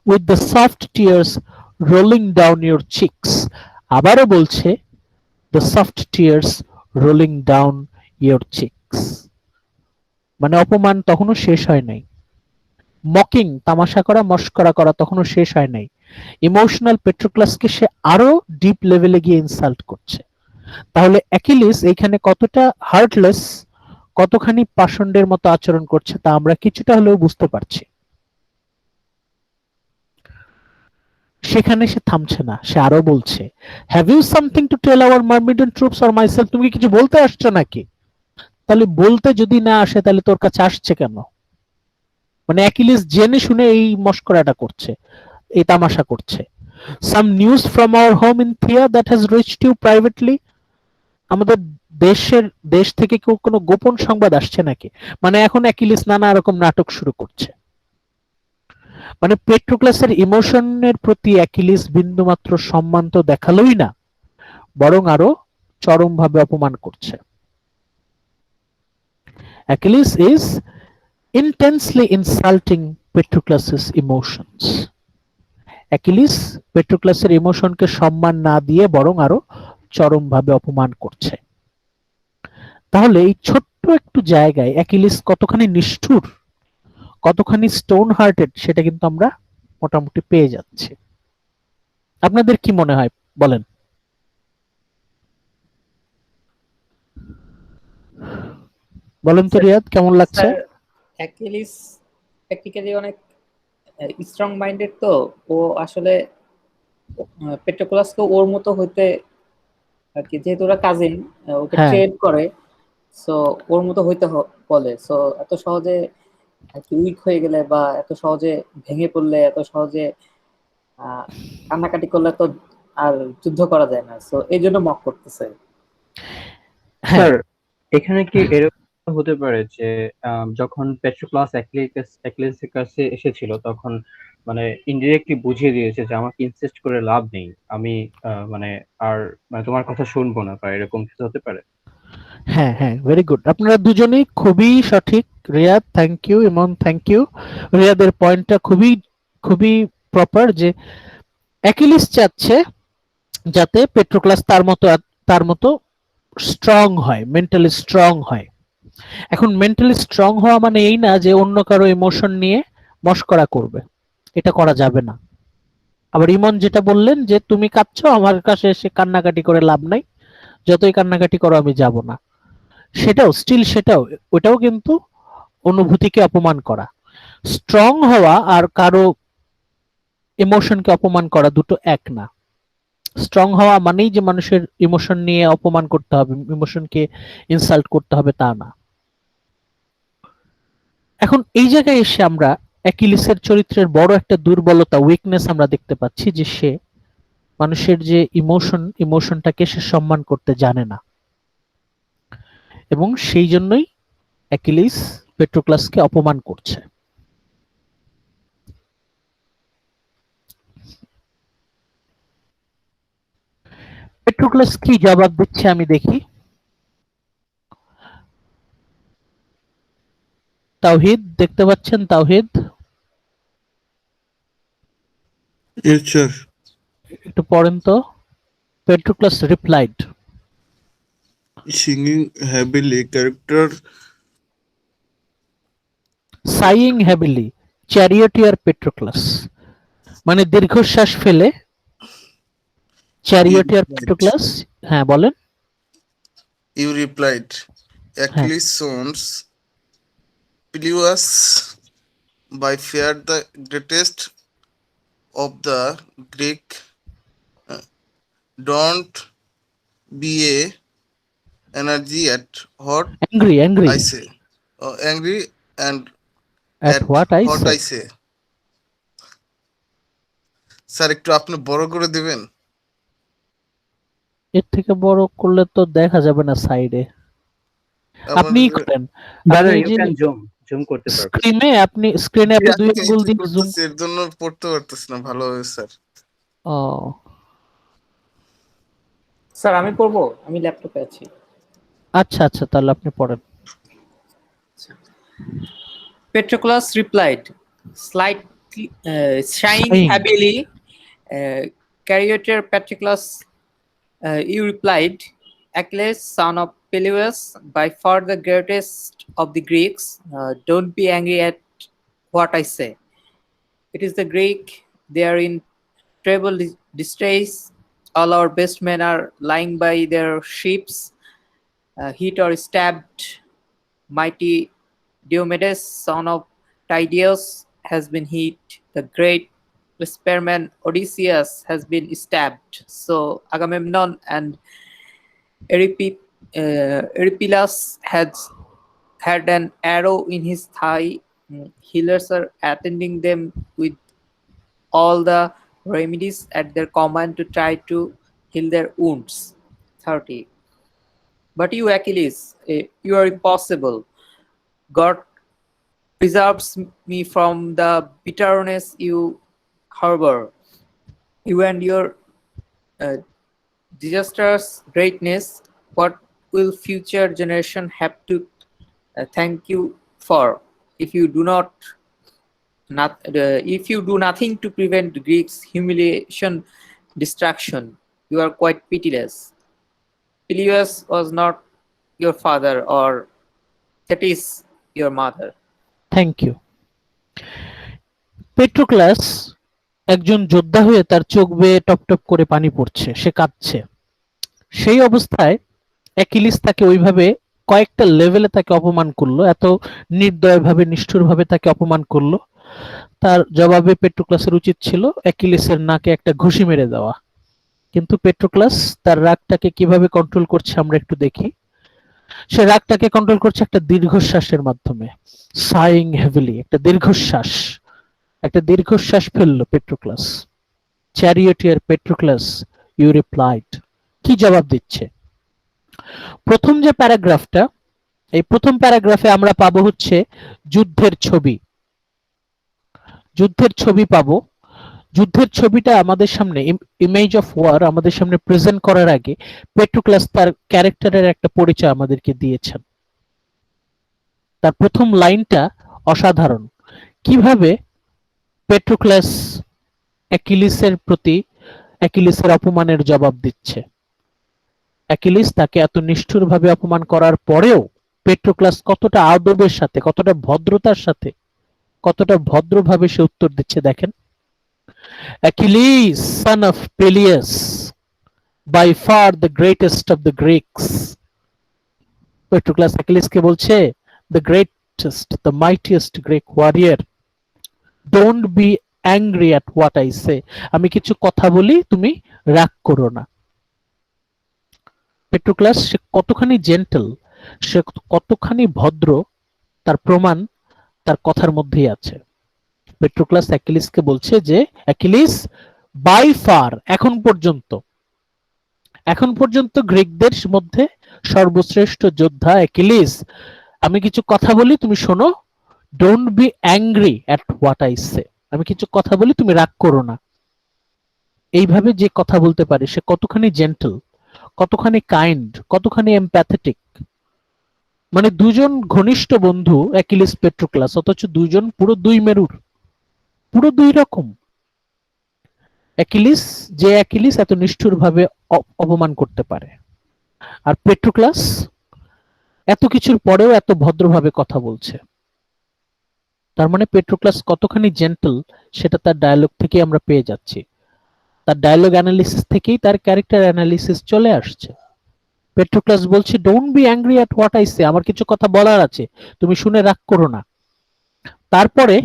With the soft tears rolling down your cheeks. আবারও বলছে the soft tears rolling down your cheeks. মানে অপমান তখনও শেষ হয় নাই, মকিং তামাশা করা, মস্করা করা তখনও শেষ হয় নাই। ইমোশনাল পেট্রোক্লাসকে সে আরো ডিপ লেভেলে গিয়ে ইনসাল্ট করছে। তাহলে অ্যাকিলিস এখানে কতটা হার্টলেস, কতখানি পাষণ্ডের মতো আচরণ করছে তা আমরা কিছুটা হলেও বুঝতে পারছি। সেখানে সে থামছে না, সে আরো বলছে, have you something to tell our Myrmidon troops or myself? তুমি কি কিছু বলতে আসছো নাকি? তাহলে বলতে যদি না আসে তাহলে তোর কাছে আসছে কেন? মানে অ্যাকিলিস জেনে শুনে এই মস্করাটা করছে, এই তামাশা করছে। Some news from our home in Phthia that has reached you privately? আমাদের দেশ থেকে কেউ কোনো গোপন সংবাদ আসছে নাকি? মানে এখন অ্যাকিলিস নানা রকম নাটক শুরু করছে। মানে পেট্রোক্লাসের ইমোশনের প্রতি অ্যাকিলিস বিন্দুমাত্র সম্মান তো দেখালোই না, বরং আরো চরমভাবে অপমান করছে। Achilles is intensely insulting Patroclus's emotions. Achilles পেট্রোক্লাসের ইমোশনকে সম্মান না দিয়ে বরং আরো চরমভাবে অপমান করছে। তাহলে এই ছোট্ট একটু জায়গায় অ্যাকিলিস কতখানি নিষ্ঠুর, কতখানি স্টোন হার্টেড সেটা কিন্তু আমরা মোটামুটি পেয়ে যাচ্ছি। আপনাদের কি মনে হয় বলেন? বলেন তো রিয়াদ, কেমন লাগছে? স্যার, অ্যাকিলিস প্র্যাকটিক্যালি অনেক স্ট্রং মাইন্ডেড, তো ও আসলে পেট্রোক্লাসকে ওর মতো হইতে আর কি, যেহেতু ওরা কাজিন, ওকে হ্যাঁ, ট্রেড করে, সো ওর মতো হইতে বলে। সো এত সহজে আর কি উইক হয়ে গেলে বা এত সহজে ভেঙে পড়লে, এত সহজে আহ কান্নাকাটি করলে তো আর যুদ্ধ করা যায় না। সো এই জন্য মক করতেছে। হ্যাঁ, স্যার, এখানে কি এরকম হতে পারে যে যখন পেট্রোক্লাস অ্যাকিলিসের কাছে এসেছিল তখন মানে ইনডিরেক্টলি বুঝিয়ে দিয়েছে যে আমাকে ইনসিস্ট করে লাভ নেই, আমি মানে আর মানে তোমার কথা শুনবো না, বা এরকম কিছু হতে পারে? হ্যাঁ, হ্যাঁ, ভেরি গুড। আপনারা দুজনেই খুবই সঠিক। Riyad thank you, Imon thank you. রিয়াদের পয়েন্টটা খুবই খুবই প্রপার, যে অ্যাকিলিস চাচ্ছে যাতে পেট্রোক্লাস তার মতো স্ট্রং হয়, মেন্টালি স্ট্রং হয়। এখন মেন্টালি স্ট্রং হওয়া মানে এই না যে অন্য কারো ইমোশন নিয়ে মস্করা করবে, এটা করা যাবে না। আবার ইমন যেটা বললেন যে তুমি কাঁদছো, আমার কাছে এসে কান্নাকাটি করে লাভ নাই, যতই কান্নাকাটি করো আমি যাব না, সেটাও ওটাও কিন্তু অনুভূতিকে অপমান করা। স্ট্রং হওয়া আর কারো ইমোশনকে অপমান করা দুটো এক না। স্ট্রং হওয়া মানেই যে মানুষের ইমোশন নিয়ে অপমান করতে হবে, ইমোশনকে ইনসাল্ট করতে হবে, তা না। এখন এই জায়গায় এসে আমরা অ্যাকিলিসের চরিত্রের বড় একটা দুর্বলতা, উইকনেস আমরা দেখতে পাচ্ছি, যে সে মানুষের যে ইমোশনটাকে সে সম্মান করতে জানে না, এবং সেই জন্যই অ্যাকিলিস পেট্রোক্লাসকে অপমান করছে। পেট্রোক্লাস কি জবাব দিচ্ছে আমি দেখি। তাওহিদ দেখতে পাচ্ছেন? তাওহিদ Yes, sir. একটু পড়েন তো। Patroclus replied, Singing heavily, character sighing heavily, charioteer Patroclus, মানে দীর্ঘশ্বাস ফেলে চ্যারিয়টিয়ার পেট্রোক্লাস। হ্যাঁ বলেন। you replied, হ্যাঁ, Achilles sons, Peleus by far the greatest of the Greek. Don't be a energy at what angry angry I say. Angry and at what I say. I say. Sir একটু আপনি বড় করে দিবেন? এর থেকে বড় করলে তো দেখা যাবে না সাইডে। আপনি করেন, Brother, আপনি you যে can zoom করতে পারবেন। স্ক্রিনে আপনি দুই আঙ্গুল দিয়ে জুম। এর জন্য পড়তে পারতেছি না ভালোভাবে স্যার। ও স্যার আমি পড়বো, আমি ল্যাপটপে আছি। আচ্ছা আচ্ছা, তাহলে আপনি পড়েন। Patroclus replied, slightly sighing Sighing. heavily. Charioteer Patroclus, you replied, Achilles, son of Peleus, by far the greatest of the Greeks. Don't be angry at what I say. It is the Greek. They are in terrible distress. All our best men are lying by their ships, hit or stabbed. Mighty Diomedes, son of Tydeus, has been hit. The great spearman Odysseus has been stabbed. So Agamemnon and Eurypylus had an arrow in his thigh. Healers are attending them with all the remedies at their command to try to heal their wounds. 30. But you, Achilles, you are impossible. God preserves me from the bitterness you harbor. You and your disastrous greatness, what will future generation have to thank you for if you do nothing to prevent Greeks' humiliation, destruction? You are quite pitiless. Peleus was not your father, or that is your mother. Thank you. Patroclus একজন যোদ্ধা হয়ে তার চোখ বেয়ে top top করে পানি পড়ছে, সে কাঁদছে। সেই অবস্থায় অ্যাকিলিস তাকে ওইভাবে কয়েকটা লেভেলে তাকে অপমান করলো, এত নির্দয়ভাবে নিষ্ঠুরভাবে তাকে অপমান করলো। তার জবাবে পেট্রোক্লাসের উচিত ছিল অ্যাকিলিসের নাকে একটা ঘুষি মেরে দেওয়া, কিন্তু পেট্রোক্লাস তার রাগটাকে কিভাবে কন্ট্রোল করছে আমরা একটু দেখি। সে রাগটাকে কন্ট্রোল করছে একটা দীর্ঘশ্বাসের মাধ্যমে, সাইং হেভিলি, একটা দীর্ঘশ্বাস ফেললো পেট্রোক্লাস। চ্যারিয়টিয়ার পেট্রোক্লাস, ইউ রিপ্লাইড, কি জবাব দিচ্ছে? প্রথম যে প্যারাগ্রাফটা, এই প্রথম প্যারাগ্রাফে আমরা পাবো হচ্ছে যুদ্ধের ছবি পাবো। যুদ্ধের ছবিটা আমাদের সামনে, ইমেজ অফ ওয়ার আমাদের সামনে প্রেজেন্ট করার আগে পেট্রোক্লাস তার ক্যারেক্টারের একটা পরিচয় আমাদেরকে দিয়েছেন। তার প্রথম লাইনটা অসাধারণ। কিভাবে পেট্রোক্লাস অ্যাকিলিসের অপমানের জবাব দিচ্ছে। অ্যাকিলিস তাকে এত নিষ্ঠুরভাবে অপমান করার পরেও পেট্রোক্লাস কতটা আদবের সাথে, কতটা ভদ্রতার সাথে, কতটা ভদ্রভাবে সে উত্তর দিচ্ছে দেখেন। Achilles, son of Peleus, by far the greatest of the Greeks. পেট্রোক্লাস অ্যাকিলিসকে বলছে, the greatest, the mightiest Greek warrior. Don't be angry at what I say. আমি কিছু কথা বলি, তুমি রাগ করো না। পেট্রোক্লাস সে কতখানি জেন্টল, সে কতখানি ভদ্র, তার প্রমাণ তার কথার মধ্যেই আছে। পেট্রোক্লাস অ্যাকিলিসকে বলছে যে অ্যাকিলিস, বাই ফার, এখন পর্যন্ত গ্রিকদের মধ্যে সর্বশ্রেষ্ঠ যোদ্ধা অ্যাকিলিস, আমি কিছু কথা বলি, তুমি শোনো। Don't be angry at what I say, আমি কিছু কথা বলি, তুমি রাগ করো না। এইভাবে যে কথা বলতে পারে সে কতখানি জেন্টল, কতখানি কাইন্ড, কতখানি এমপ্যাথেটিক। মানে দুজন ঘনিষ্ঠ বন্ধু অ্যাকিলিস পেট্রোক্লাস, অথচ দুজন পুরো দুই মেরুর, পুরো দুই রকম। অ্যাকিলিস এত নিষ্ঠুরভাবে অপমান করতে পারে, আর পেট্রোক্লাস এত কিছুর পরেও এত ভদ্রভাবে কথা বলছে। তার মানে পেট্রোক্লাস কতখানি জেন্টল সেটা তার ডায়ালগ থেকে আমরা পেয়ে যাচ্ছি। তার ডায়ালগ অ্যানালিসিস থেকেই তার ক্যারেক্টার অ্যানালিসিস চলে আসছে। পেট্রোক্লাস বলছে, don't be angry at what I say, আমার কিছু কথা বলার আছে, তুমি শুনে রাগ করো না। তারপরে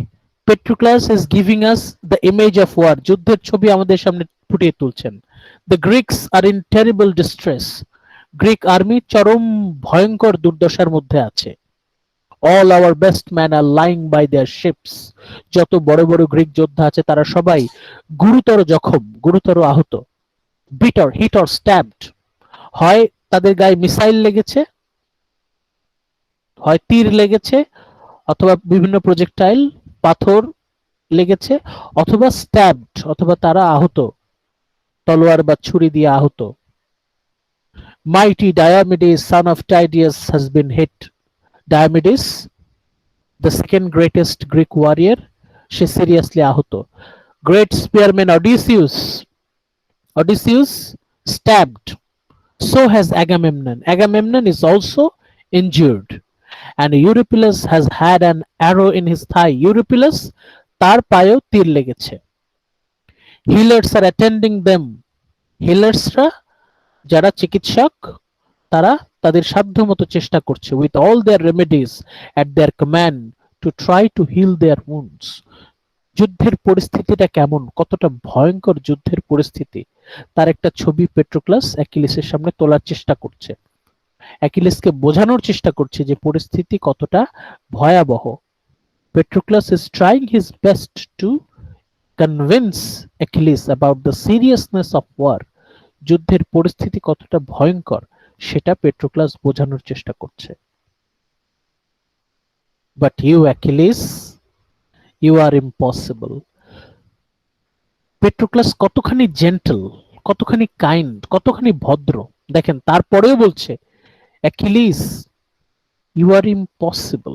Patroclus is giving us the image of war, যুদ্ধের ছবি আমাদের সামনে ফুটিয়ে তুলছেন। The Greeks are in terrible distress, Greek army চরম ভয়ঙ্কর দুর্দশার মধ্যে আছে। All our best man are lying by their ships, যত বড় বড় গ্রিক যোদ্ধা আছে তারা সবাই গুরুতর জখম, গুরুতর আহত। বিটার হিট অর স্ট্যাবড, হয় তাদের গায়ে মিসাইল লেগেছে, হয় তীর লেগেছে, অথবা বিভিন্ন প্রজেক্টাইল পাথর লেগেছে, অথবা স্ট্যাবড, অথবা তারা আহত, তলোয়ার বা ছুরি দিয়ে আহত। Mighty Diomedes son of Tydeus has been hit. Diomedes, the second greatest Greek warrior, সে সিরিয়াসলি আহত। Great spearman Odysseus stabbed. So has Agamemnon. Agamemnon is also injured. And Eurypylus has had an arrow in his thigh. Eurypylus, তার পায়েও তীর লেগেছে। Healers are attending them. Healersরা যারা চিকিৎসক, তারা তাদের সাধ্যমতো চেষ্টা করছে, with all their remedies at their command to try to heal their wounds. যুদ্ধের পরিস্থিতিটা কেমন, কতটা ভয়ঙ্কর যুদ্ধের পরিস্থিতি, তার একটা ছবি পেট্রোক্লাস অ্যাকিলিসের সামনে তোলার চেষ্টা করছে। অ্যাকিলিসকে বোঝানোর চেষ্টা করছে যে পরিস্থিতি কতটা ভয়াবহ। পেট্রোক্লাস is trying his best to convince Achilles about the seriousness of war. যুদ্ধের পরিস্থিতি কতটা ভয়ঙ্কর সেটা পেট্রোক্লাস বোঝানোর চেষ্টা করছে। But you, Achilles, you are impossible. পেট্রোক্লাস কতখানি জেন্টল, কতখানি কাইন্ড, কতখানি ভদ্র দেখেন, তারপরেও বলছে, অ্যাকিলিস, ইউ আর ইম্পসিবল,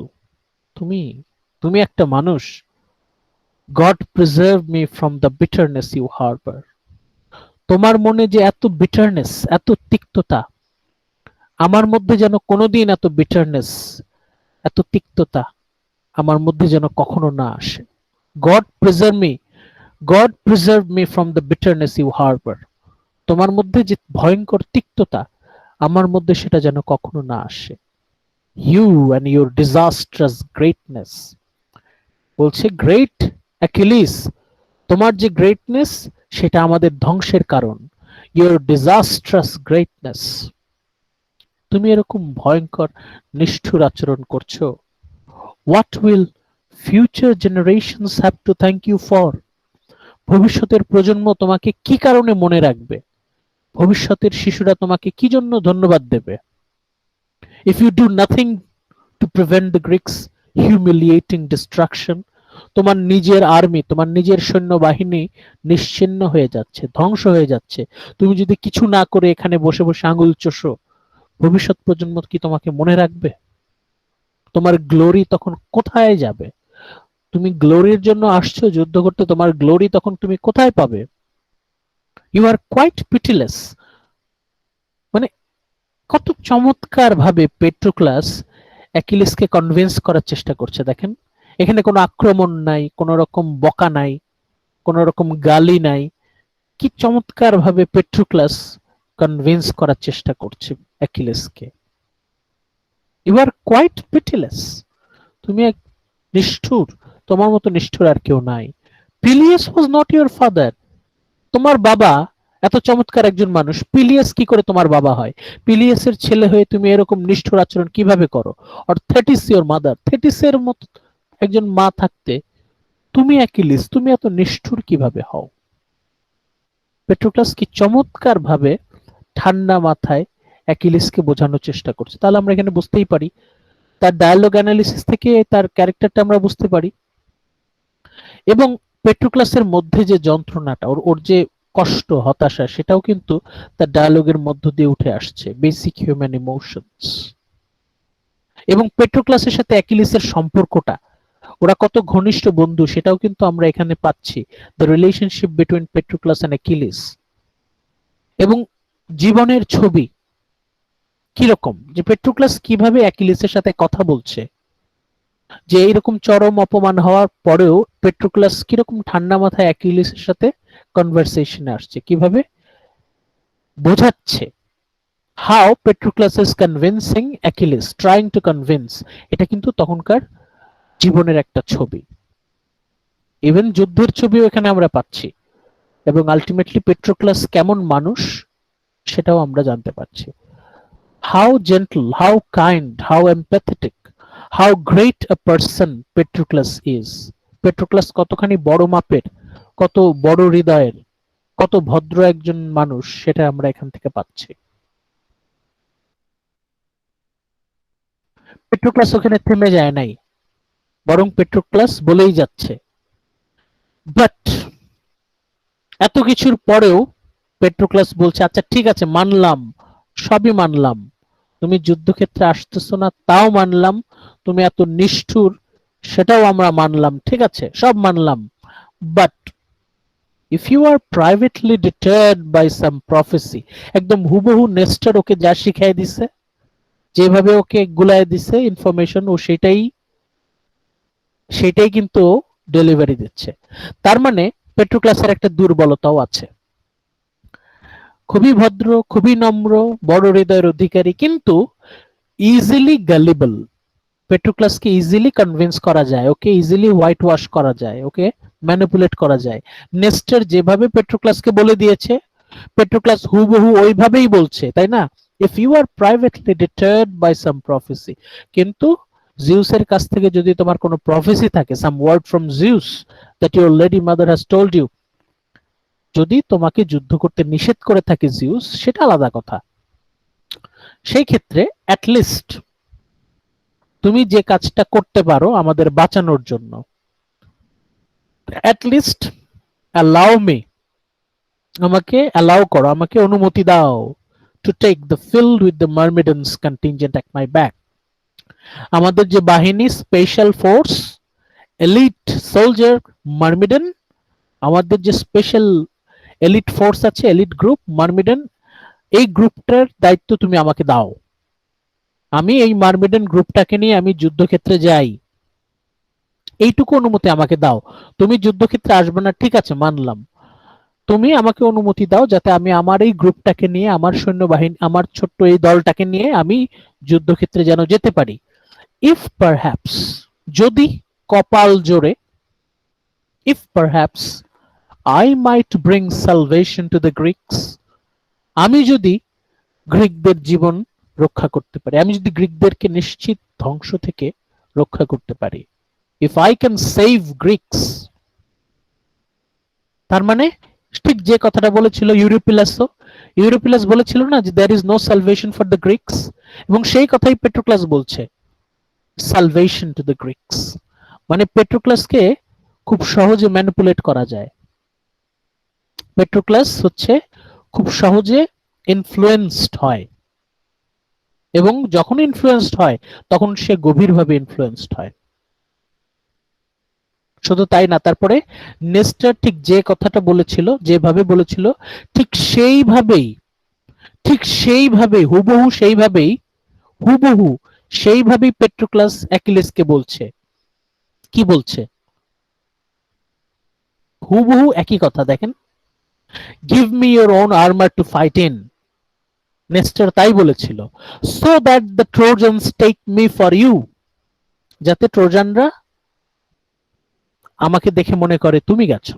তুমি একটা মানুষ। God preserve me from the bitterness you harbour, তোমার মনে যে এত বিটারনেস, এত তিক্ততা, আমার মধ্যে যেন কোনোদিন এত বিটারনেস, এত তিক্ততা আমার মধ্যে যেন কখনো না আসে। God preserve me from the bitterness you harbour, তোমার মধ্যে যে ভয়ঙ্কর তিক্ততা, আমার মধ্যে সেটা যেন কখনো না আসে। You and your disastrous greatness, বলছে গ্রেট অ্যাকিলিস, তোমার যে গ্রেটনেস সেটা আমাদের ধ্বংসের কারণ। ইউর ডিজাস্ট্রাস গ্রেটনেস, তুমি এরকম ভয়ঙ্কর নিষ্ঠুর আচরণ করছো। What will future generations have to thank you for, ভবিষ্যতের প্রজন্ম তোমাকে কি কারণে মনে রাখবে, ভবিষ্যতের শিশুরা তোমাকে কি জন্য ধন্যবাদ দেবে। If you do nothing to prevent the Greeks humiliating destruction, তোমার নিজের আর্মি, তোমার নিজের সৈন্যবাহিনী নিশ্চিহ্ন হয়ে যাচ্ছে, ধ্বংস হয়ে যাচ্ছে, তুমি যদি কিছু না করে এখানে বসে বসে আঙুল চষো, ভবিষ্যৎ প্রজন্ম কি তোমাকে মনে রাখবে? তোমার গ্লোরি তখন কোথায় যাবে? তুমি গ্লোরির জন্য আসছো যুদ্ধ করতে, তোমার গ্লোরি তখন তুমি কোথায় পাবে? You are quite pitiless. মানে কত চমৎকার ভাবে পেট্রোক্লাস অ্যাকিলিসকে কনভিন্স করার চেষ্টা করছে দেখেন। এখানে কোনো আক্রমণ নাই, কোনো রকম বকা নাই, কোনো রকম গালি নাই, কি চমৎকার ভাবে পেট্রোক্লাস কনভিন্স করার চেষ্টা করছে অ্যাকিলিসকে। ইউ আর কোয়াইট পিটিলেস, তুমি এক নিষ্ঠুর, তোমার মতো নিষ্ঠুর আর কেউ নাই। পিলিয়াস ওয়াজ নট ইউর ফাদার, তোমার বাবা এত চমৎকার একজন মানুষ, পিলিয়াস কি করে তোমার বাবা হয়? পিলিয়াসের ছেলে হয়ে তুমি এরকম নিষ্ঠুর আচরণ কিভাবে করো? আর থেটিস ইউর মাদার, থেটিসের মতো একজন মা থাকতে তুমি অ্যাকিলিস, তুমি এত নিষ্ঠুর কিভাবে হও? পেট্রোক্লাস কি চমৎকার ভাবে ঠান্ডা মাথায় অ্যাকিলিসকে বোঝানোর চেষ্টা করছে। তাহলে আমরা এখানে বুঝতেই পারি, তার ডায়ালগ অ্যানালিসিস থেকে তার ক্যারেক্টারটা আমরা বুঝতে পারি। এবং পেট্রোক্লাসের মধ্যে যে যন্ত্রণাটা, ওর যে কষ্ট, হতাশা, সেটাও কিন্তু তার ডায়ালগের মধ্য দিয়ে উঠে আসছে। Basic human emotions. এবং পেট্রোক্লাসের সাথে অ্যাকিলিসের সম্পর্কটা, ওরা কত ঘনিষ্ঠ বন্ধু সেটাও কিন্তু আমরা এখানে পাচ্ছি, the relationship between Patroclus and Achilles. এবং জীবনের ছবি কিরকম, যে পেট্রোক্লাস কিভাবে অ্যাকিলিসের সাথে কথা বলছে, যে এইরকম চরম অপমান হওয়ার পরেও পেট্রোক্লাস কিরকম ঠান্ডা মাথায় অ্যাকিলিসের সাথে কনভারসেশনে আসছে, কিভাবে বোঝাচ্ছে। How Patroclus is convincing Achilles, trying to convince, এটা কিন্তু তখনকার জীবনের একটা ছবি। ইভেন যুদ্ধের ছবিও এখানে আমরা পাচ্ছি, এবং আলটিমেটলি পেট্রোক্লাস কেমন মানুষ সেটাও আমরা জানতে পারছি। How gentle, how kind, how empathetic, how great a person Patroclus is. Patroclus কতখানি বড় মাপের, কত বড় হৃদয়ের, কত ভদ্র একজন মানুষ, সেটা আমরা এখান থেকে পাচ্ছি। পেট্রোক্লাস ওখানে থেমে যায় নাই, বরং পেট্রোক্লাস বলেই যাচ্ছে। বাট এত কিছুর পরেও পেট্রোক্লাস বলছে, আচ্ছা ঠিক আছে মানলাম, সবই মানলাম, তুমি যুদ্ধক্ষেত্রে আসতেছো না তাও মানলাম, তুমি এত নিষ্ঠুর সেটাও আমরা মানলাম, ঠিক আছে সব মানলাম, but if you are privately deterred by some prophecy, একদম হুবহু নেস্টার ওকে যা শিখাই দিছে, যেভাবে ওকে গুলায় দিছে ইনফরমেশন, ও সেটাই কিন্তু ডেলিভারি দিচ্ছে। তার মানে পেট্রোক্লাসের একটা দুর্বলতাও আছে, খুবই ভদ্র, খুবই নম্র, বড় হৃদয়ের অধিকারী, কিন্তু ইজিলি গালিবল। পেট্রোক্লাসকে ইজিলি কনভিন্স করা যায়, ওকে ইজিলি হোয়াইট ওয়াশ করা যায়, ওকে ম্যানিপুলেট করা যায়। নেস্টার যেভাবে পেট্রোক্লাসকে বলে দিয়েছে, পেট্রোক্লাস হুবহু ওইভাবেই বলছে, তাই না? If you are privately deterred by some prophecy, কিন্তু জিউসের কাছ থেকে যদি তোমার কোনো প্রফেসি থাকে, some word from Zeus that your lady mother has told you, যদি তোমাকে যুদ্ধ করতে নিষেধ করে থাকে জিউস, সেটা আলাদা কথা। সেই ক্ষেত্রে অ্যাটলিস্ট তুমি যে কাজটা করতে পারো আমাদের বাঁচানোর জন্য, অ্যাটলিস্ট অ্যালাউ মি, আমাকে অ্যালাউ করো, আমাকে অনুমতি দাও, to take the field with the Myrmidons contingent at my back. আমাদের যে বাহিনী, special force, elite soldier Myrmidon, আমাদের যে স্পেশাল এলিট ফোর্স আছে, এলিট গ্রুপ মার্মিডেন, এই গ্রুপটার দায়িত্ব তুমি আমাকে দাও, আমি এই মার্মিডেন গ্রুপটাকে নিয়ে আমি যুদ্ধক্ষেত্রে যাই, এইটুকু অনুমতি আমাকে দাও। তুমি যুদ্ধক্ষেত্রে আসবে না ঠিক আছে মানলাম, তুমি আমাকে অনুমতি দাও যাতে আমি আমার এই গ্রুপটাকে নিয়ে, আমার সৈন্যবাহিনী, আমার ছোট্ট এই দলটাকে নিয়ে আমি যুদ্ধক্ষেত্রে যেন যেতে পারি। ইফ পারহ্যাপস, যদি কপাল জোরে, if perhaps I might bring salvation to the Greeks, আমি যদি গ্রিকদের জীবন রক্ষা করতে পারি, আমি যদি গ্রিকদেরকে নিশ্চিত ধ্বংস থেকে রক্ষা করতে পারি, ইফ আই ক্যান সেভ গ্রিকস, তার মানে ঠিক যে কথাটা বলেছিল ইউরোপিলাস বলেছিল না যে there is no salvation for the Greeks, এবং সেই কথাই পেট্রোক্লাস বলছে, সালভেশন টু দ্য গ্রিকস। মানে পেট্রোক্লাসকে খুব সহজে ম্যানিপুলেট করা যায়, পেট্রোক্লাস হচ্ছে খুব সহজে ইনফ্লুয়েন্সড হয়, এবং যখন ইনফ্লুয়েন্সড হয় তখন সে গভীরভাবে ইনফ্লুয়েন্সড হয়। শুধু তাই না, তারপরে নেস্টার ঠিক যে কথাটা বলেছিল, যেভাবে বলেছিল, ঠিক সেইভাবেই হুবহু সেইভাবেই পেট্রোক্লাস অ্যাকিলিসকে বলছে। কি বলছে? হুবহু একই কথা, দেখেন, give me your own armour to fight in. Nestor তাই বলেছিল, so that the Trojans take me for you, যাতে ট্রোজানরা আমাকে দেখে মনে করে তুমি গেছো,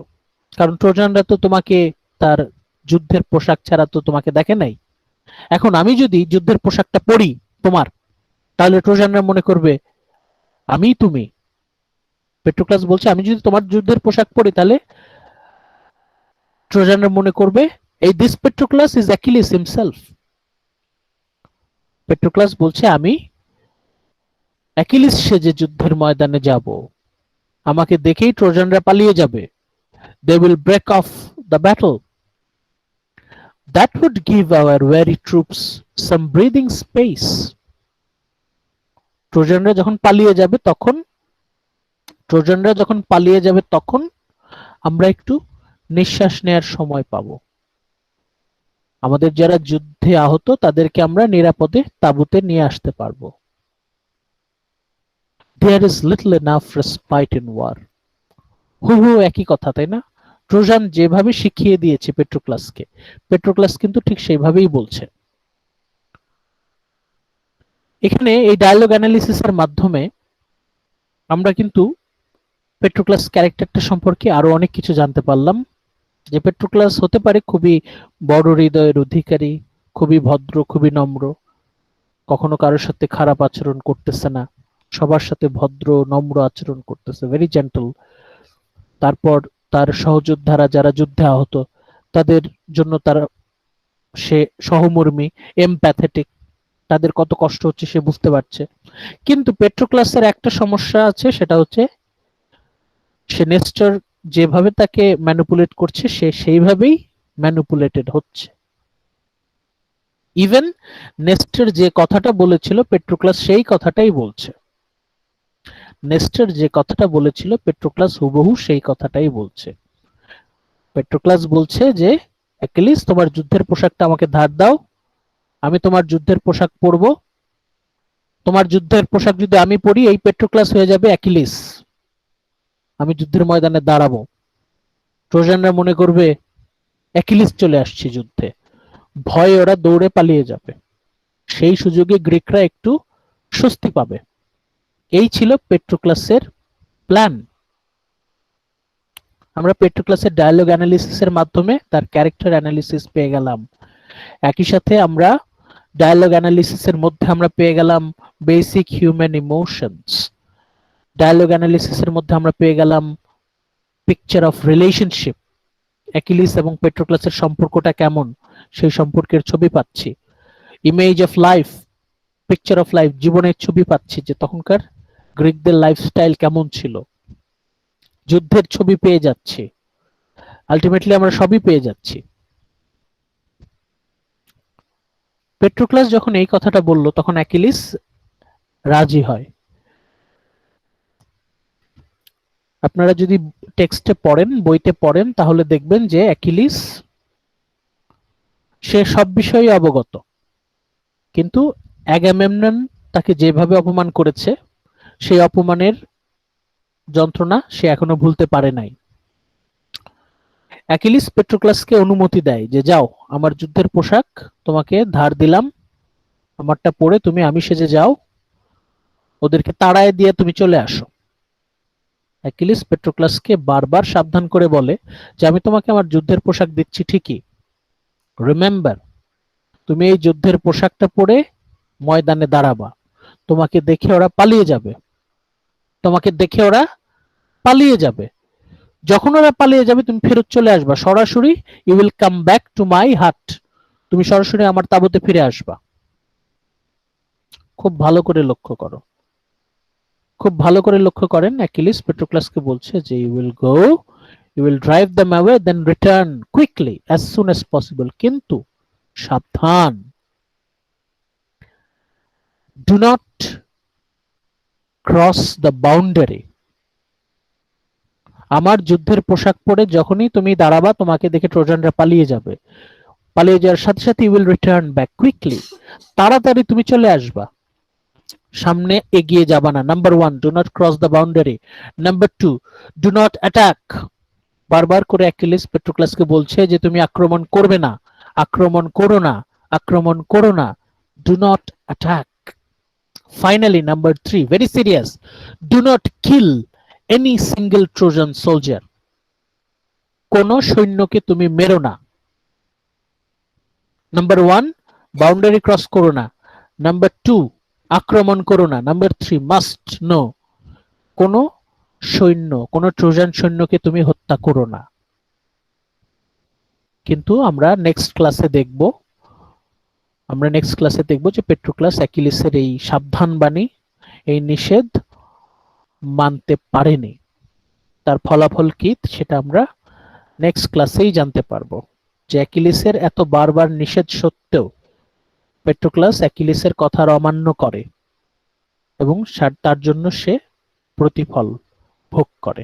কারণ ট্রোজানরা তো তোমাকে তার যুদ্ধের পোশাক ছাড়া তো তোমাকে দেখে নাই। এখন আমি যদি যুদ্ধের পোশাকটা পরি তোমার, তাহলে ট্রোজানরা মনে করবে আমি তুমি। পেট্রোক্লাস বলছে আমি যদি তোমার যুদ্ধের পোশাক পরি তাহলে ট্রোজানরা মনে করবে এই দিস পেট্রোক্লাস ইজ অ্যাকিলিস হিমসেলফ। পেট্রোক্লাস বলছে আমি অ্যাকিলিস সেজে যুদ্ধের ময়দানে যাব, আমাকে দেখেই ট্রোজানরা পালিয়ে যাবে, they will break off the battle. That would give our weary troops some breathing space. ট্রোজানরা যখন পালিয়ে যাবে তখন আমরা একটু নিঃশ্বাস নেয়ার সময় পাবো। আমাদের যারা যুদ্ধে আহত তাদেরকে আমরা নিরাপদে তাঁবুতে নিয়ে আসতে পারবো। There is little enough respite in war. হু একই কথা, তাই না? ট্রোজান যেভাবে শিখিয়ে দিয়েছে পেট্রোক্লাস কিন্তু ঠিক সেইভাবেই বলছে। এখানে এই ডায়ালগ অ্যানালিসিসের মাধ্যমে আমরা কিন্তু পেট্রোক্লাস ক্যারেক্টারটা সম্পর্কে আরো অনেক কিছু জানতে পারলাম, যে পেট্রোক্লাস হতে পারে খুবই বড় হৃদয়ের অধিকারী, খুবই ভদ্র, খুবই নম্র, কখনো কারোর সাথে খারাপ আচরণ করতেছে না, সবার সাথে ভদ্র নম্র আচরণ করতেছে, ভেরি জেন্টল। তারপর তার সহযোদ্ধারা যারা যুদ্ধে আহত তাদের জন্য সে সহমর্মী, এমপ্যাথেটিক, তাদের কত কষ্ট হচ্ছে সে বুঝতে পারছে। কিন্তু পেট্রোক্লাসের একটা সমস্যা আছে, সেটা হচ্ছে সে নেস্টর যেভাবে তাকে ম্যানিপুলেট করছে সে সেইভাবেই ম্যানিপুলেটেড হচ্ছে। ইভেন নেস্টর যে কথাটা বলেছিল পেট্রোক্লাস সেই কথাটাই বলছে। নেস্টর যে কথাটা বলেছিল পেট্রোক্লাস হুবহু সেই কথাটাই বলছে। পেট্রোক্লাস বলছে যে অ্যাকিলিস, তোমার যুদ্ধের পোশাকটা আমাকে ধার দাও, আমি তোমার যুদ্ধের পোশাক পরবো। তোমার যুদ্ধের পোশাক যদি আমি পরি, এই পেট্রোক্লাস হয়ে যাবে অ্যাকিলিস। আমি যুদ্ধের ময়দানে দাঁড়াবো, ট্রোজানরা মনে করবে অ্যাকিলিস চলে আসছে যুদ্ধে, ভয়ে ওরা দৌড়ে পালিয়ে যাবে। সেই সুযোগে গ্রিকরা একটু স্বস্তি পাবে। এই ছিল পেট্রোক্লাসের প্ল্যান। আমরা পেট্রোক্লাসের ডায়ালগ অ্যানালিসিসের মাধ্যমে তার ক্যারেক্টার অ্যানালিসিস পেয়ে গেলাম। একই সাথে আমরা ডায়ালগ অ্যানালিসিসের মধ্যে আমরা পেয়ে গেলাম বেসিক হিউম্যান ইমোশনস। ডায়ালগ অ্যানালিসিসের মধ্যে আমরা পেয়ে গেলাম পিকচার অফ রিলেশনশিপ, অ্যাকিলিস এবং পেট্রোক্লাসের সম্পর্কটা কেমন সেই সম্পর্কের ছবি পাচ্ছি। Image of life, picture of life, জীবনের ছবি পাচ্ছি, যে তখনকার গ্রিকদের লাইফস্টাইল কেমন ছিল। যুদ্ধের ছবি পেয়ে যাচ্ছি, আলটিমেটলি আমরা সবই পেয়ে যাচ্ছি। পেট্রোক্লাস যখন এই কথাটা বলল তখন অ্যাকিলিস রাজি হয়। আপনারা যদি টেক্সটে পড়েন, বইতে পড়েন, তাহলে দেখবেন যে অ্যাকিলিস সে সব বিষয়ে অবগত, কিন্তু অ্যাগামেমনন তাকে যেভাবে অপমান করেছে সেই অপমানের যন্ত্রণা সে এখনো ভুলতে পারে নাই। অ্যাকিলিস পেট্রোক্লাসকে অনুমতি দেয় যে যাও, আমার যুদ্ধের পোশাক তোমাকে ধার দিলাম, আমারটা পরে তুমি আমি সেজে যাও, ওদেরকে তাড়ায় দিয়ে তুমি চলে আসো। অ্যাকিলিস পেট্রোক্লাসকে বারবার সাবধান করে বলে যে আমি তোমাকে আমার যুদ্ধের পোশাক দিচ্ছি ঠিকই, রিমেম্বার, তুমি এই যুদ্ধের পোশাকটা পরে ময়দানে দাঁড়াবা, তোমাকে দেখে ওরা পালিয়ে যাবে, তোমাকে দেখে ওরা পালিয়ে যাবে। যখন ওরা পালিয়ে যাবে তুমি ফেরত চলে আসবা, সরাসরি you will come back to my hut, তুমি সরাসরি আমার তাঁবুতে ফিরে আসবা। খুব ভালো করে লক্ষ্য করো, খুব ভালো করে লক্ষ্য করেন, অ্যাকিলিস পেট্রোক্লাসকে বলছে যে you will go, you will drive them away, then return quickly as soon as possible, কিন্তু সাবধান, do not cross the boundary. আমার যুদ্ধের পোশাক পরে যখনই তুমি দাঁড়াবা তোমাকে দেখে ট্রোজানরা পালিয়ে যাবে, পালিয়ে যাওয়ার সাথে সাথে you will return back quickly, তাড়াতাড়ি তুমি চলে আসবা, সামনে এগিয়ে যাবা না। Number 1, do not cross the boundary. Number 2, do not attack. বারবার করে অ্যাকিলিস পেট্রোক্লাসকে বলছে যে তুমি আক্রমণ করবে না, আক্রমণ করো না, আক্রমণ করো না, do not attack. Finally number 3, very serious, do not kill any single Trojan soldier. কোন সৈন্যকে তুমি মেরো না। নাম্বার 1, বাউন্ডারি ক্রস করো না। নাম্বার 2, আক্রমণ করো না। নাম্বার 3, মাস্ট নো, কোন সৈন্য, কোন ট্রোজান সৈন্যকে তুমি হত্যা করো না। কিন্তু আমরা নেক্সট ক্লাসে দেখব যে পেট্রোক্লাস অ্যাকিলিসের এই সাবধান বাণী, এই নিষেধ মানতে পারেনি। তার ফলাফল কি সেটা আমরা নেক্সট ক্লাসেই জানতে পারবো, যে অ্যাকিলিসের এত বারবার নিষেধ সত্ত্বেও পেট্রোক্লাস অ্যাকিলিসের কথার অমান্য করে। এবং তার জন্য সে প্রতিফল ভোগ করে।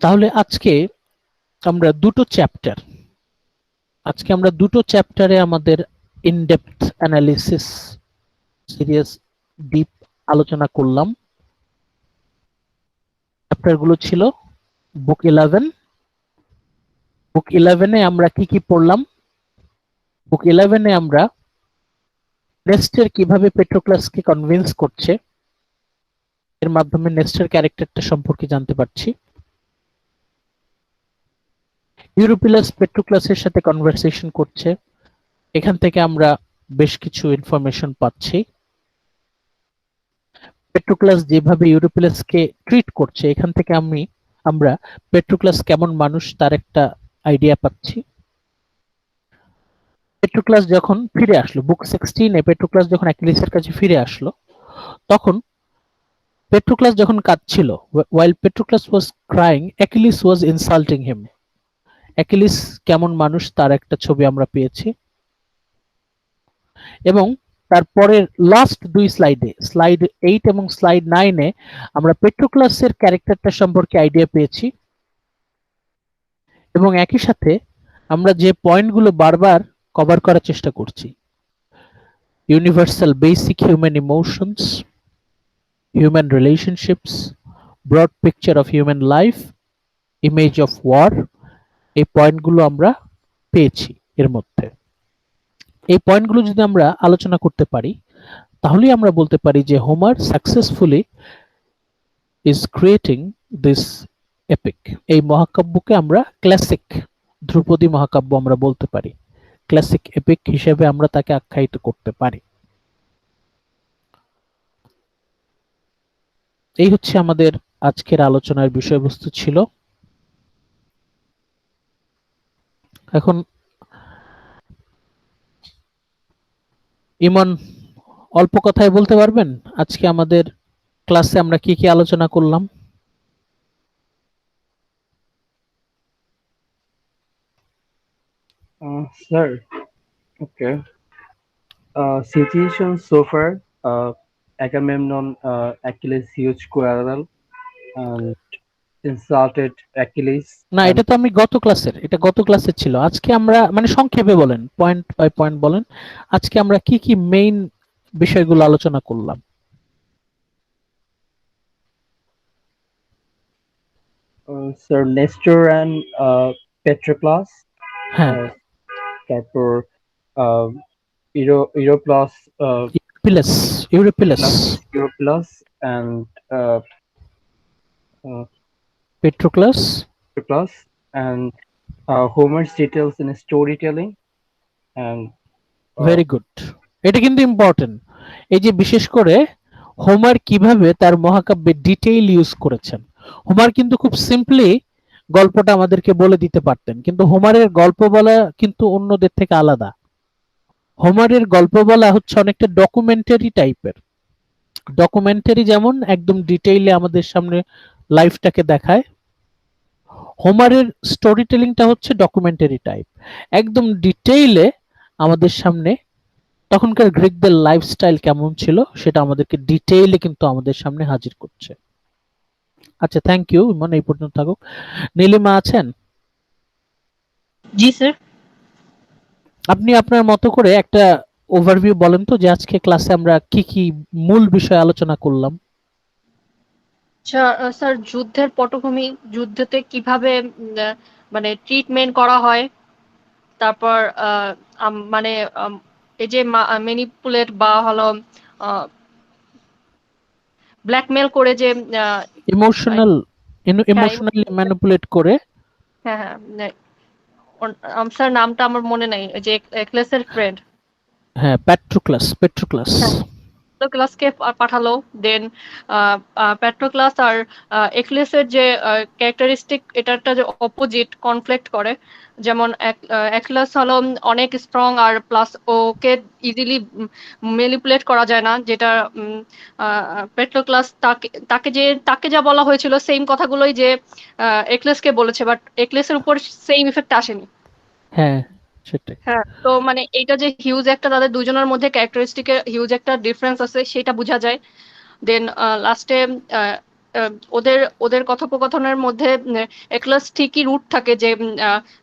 তাহলে আজকে আমরা দুটো চ্যাপ্টারে আমাদের ইনডেপথ অ্যানালিসিস সিরিয়াস ডিপ আলোচনা করলাম। চ্যাপ্টারগুলো ছিল বুক 11। বুক 11-এ আমরা কি পড়লাম? বুক 11-এ আমরা নেস্টের কিভাবে পেট্রোক্লাসকে কনভিন্স করছে এর মাধ্যমে নেস্টের ক্যারেক্টারটা সম্পর্কে জানতে পারছি। ইউরোপিলাস পেট্রোক্লাসের সাথে কনভারসেশন করছে, এখান থেকে আমরা বেশ কিছু ইনফরমেশন পাচ্ছি। পেট্রোক্লাস যেভাবে ইউরোপিলাসকে ট্রিট করছে, এখান থেকে আমরা পেট্রোক্লাস কেমন মানুষ তার একটা আইডিয়া পাচ্ছি। পেট্রোক্লাস যখন ফিরে আসলো, বুক 16-এ পেট্রোক্লাস যখন অ্যাকিলিসের কাছে ফিরে আসলো, তখন পেট্রোক্লাস যখন কাঁদছিল, while Patroclus was crying, Achilles was insulting him. Achilles কেমন মানুষ তার একটা ছবি আমরা পেয়েছি। এবং তারপরের লাস্ট দুই স্লাইড 8 এবং স্লাইড 9-এ আমরা পেট্রোক্লাসের ক্যারেক্টারটা সম্পর্কে আইডিয়া পেয়েছি। এবং একই সাথে আমরা যে পয়েন্টগুলো বারবার কভার করার চেষ্টা করছি, universal basic human emotions, human relationships, broad picture of human life, image of war, এই পয়েন্টগুলো আমরা পেয়েছি। এর মধ্যে এই পয়েন্টগুলো যদি আমরা আলোচনা করতে পারি, তাহলেই আমরা বলতে পারি যে Homer successfully is creating this epic. এই মহাকাব্যকে আমরা ক্লাসিক ধ্রুপদী মহাকাব্য আমরা বলতে পারি, ক্লাসিক এপিক হিসেবে আমরা তাকে আখ্যায়িত করতে পারি। এই হচ্ছে আমাদের আজকের আলোচনার বিষয়বস্তু ছিল। এখন ইমন অল্প কথায় বলতে পারবেন আজকে আমাদের ক্লাসে আমরা কি আলোচনা করলাম? Sir, okay. Situation so far, Agamemnon, Achilles' huge quarrel and insulted Achilles. না, এটা তো আমি গত ক্লাসের ছিল। আজকে আমরা মানে সংক্ষেপে বলেন, পয়েন্ট বাই পয়েন্ট বলেন, আজকে আমরা কি মেইন বিষয়গুলো আলোচনা করলাম? Sir, Nestor and Patroclus. হ্যাঁ, তারপর Europlus, ইউরোপিলাস and পেট্রোক্লাস and Homer's details in storytelling and very good. এটা কিন্তু ইম্পর্টেন্ট, এই যে বিশেষ করে হোমার কিভাবে তার মহাকাব্যে ডিটেইল ইউজ করেছেন। হোমার কিন্তু খুব সিম্পলি গল্পটা আমাদেরকে বলে দিতে পারতেন, কিন্তু হোমারের গল্প বলা কিন্তু অন্যদের থেকে আলাদা। হোমারের গল্প বলা হচ্ছে অনেকটা ডকুমেন্টারি টাইপের। ডকুমেন্টারি যেমন একদম ডিটেইলে আমাদের সামনে লাইফটাকে দেখায়, হোমারের স্টোরি টেলিংটা হচ্ছে ডকুমেন্টারি টাইপ, একদম ডিটেইলে আমাদের সামনে তখনকার গ্রিকদের লাইফস্টাইল কেমন ছিল সেটা আমাদেরকে ডিটেইলে কিন্তু আমাদের সামনে হাজির করছে। আচ্ছা, থ্যাংক ইউ ইমন, এই পর্যন্ত থাকুক। নীলিমা আছেন? জি স্যার। আপনি আপনার মতো করে একটা ওভারভিউ বলেন তো যে আজকে ক্লাসে আমরা কি মূল বিষয় আলোচনা করলাম। স্যার, যুদ্ধের পটভূমি, যুদ্ধতে কিভাবে মানে ট্রিটমেন্ট করা হয়, তারপর মানে এই যে ম্যানিপুলেট বা হলো ব্ল্যাকমেল করে যে ইমোশনালি ম্যানিপুলেট করে। হ্যাঁ, স্যার নামটা আমার মনে নাই, যে এক্লেসের ফ্রেন্ড। হ্যাঁ, পেট্রোক্লাস পেট্রোক্লাসকে পাঠালো। দেন পেট্রোক্লাস আর এক্লেসের যে ক্যারেক্টারিস্টিক, এটা যে অপোজিট কনফ্লিক্ট করে। যেমন এক্লেস হলো অনেক স্ট্রং, আর প্লাস ওকে ইজিলি ম্যানিপুলেট করা যায় না, যেটা পেট্রোক্লাস তাকে যা বলা হয়েছিল সেম কথাগুলোই যে এক্লেসকে বলেছে, বাট এক্লেসের উপর সেম ইফেক্ট আসেনি। হ্যাঁ, সেটাই। হ্যাঁ, তো মানে এইটা যে হিউজ একটা তাদের দুজনের মধ্যে ক্যারেক্টারিস্টিকের হিউজ একটা ডিফারেন্স আছে সেটা বোঝা যায়। দেন লাস্টে ওদের ওদের কথোপকথনের মধ্যে একলাস ঠিকই রুট থাকে যে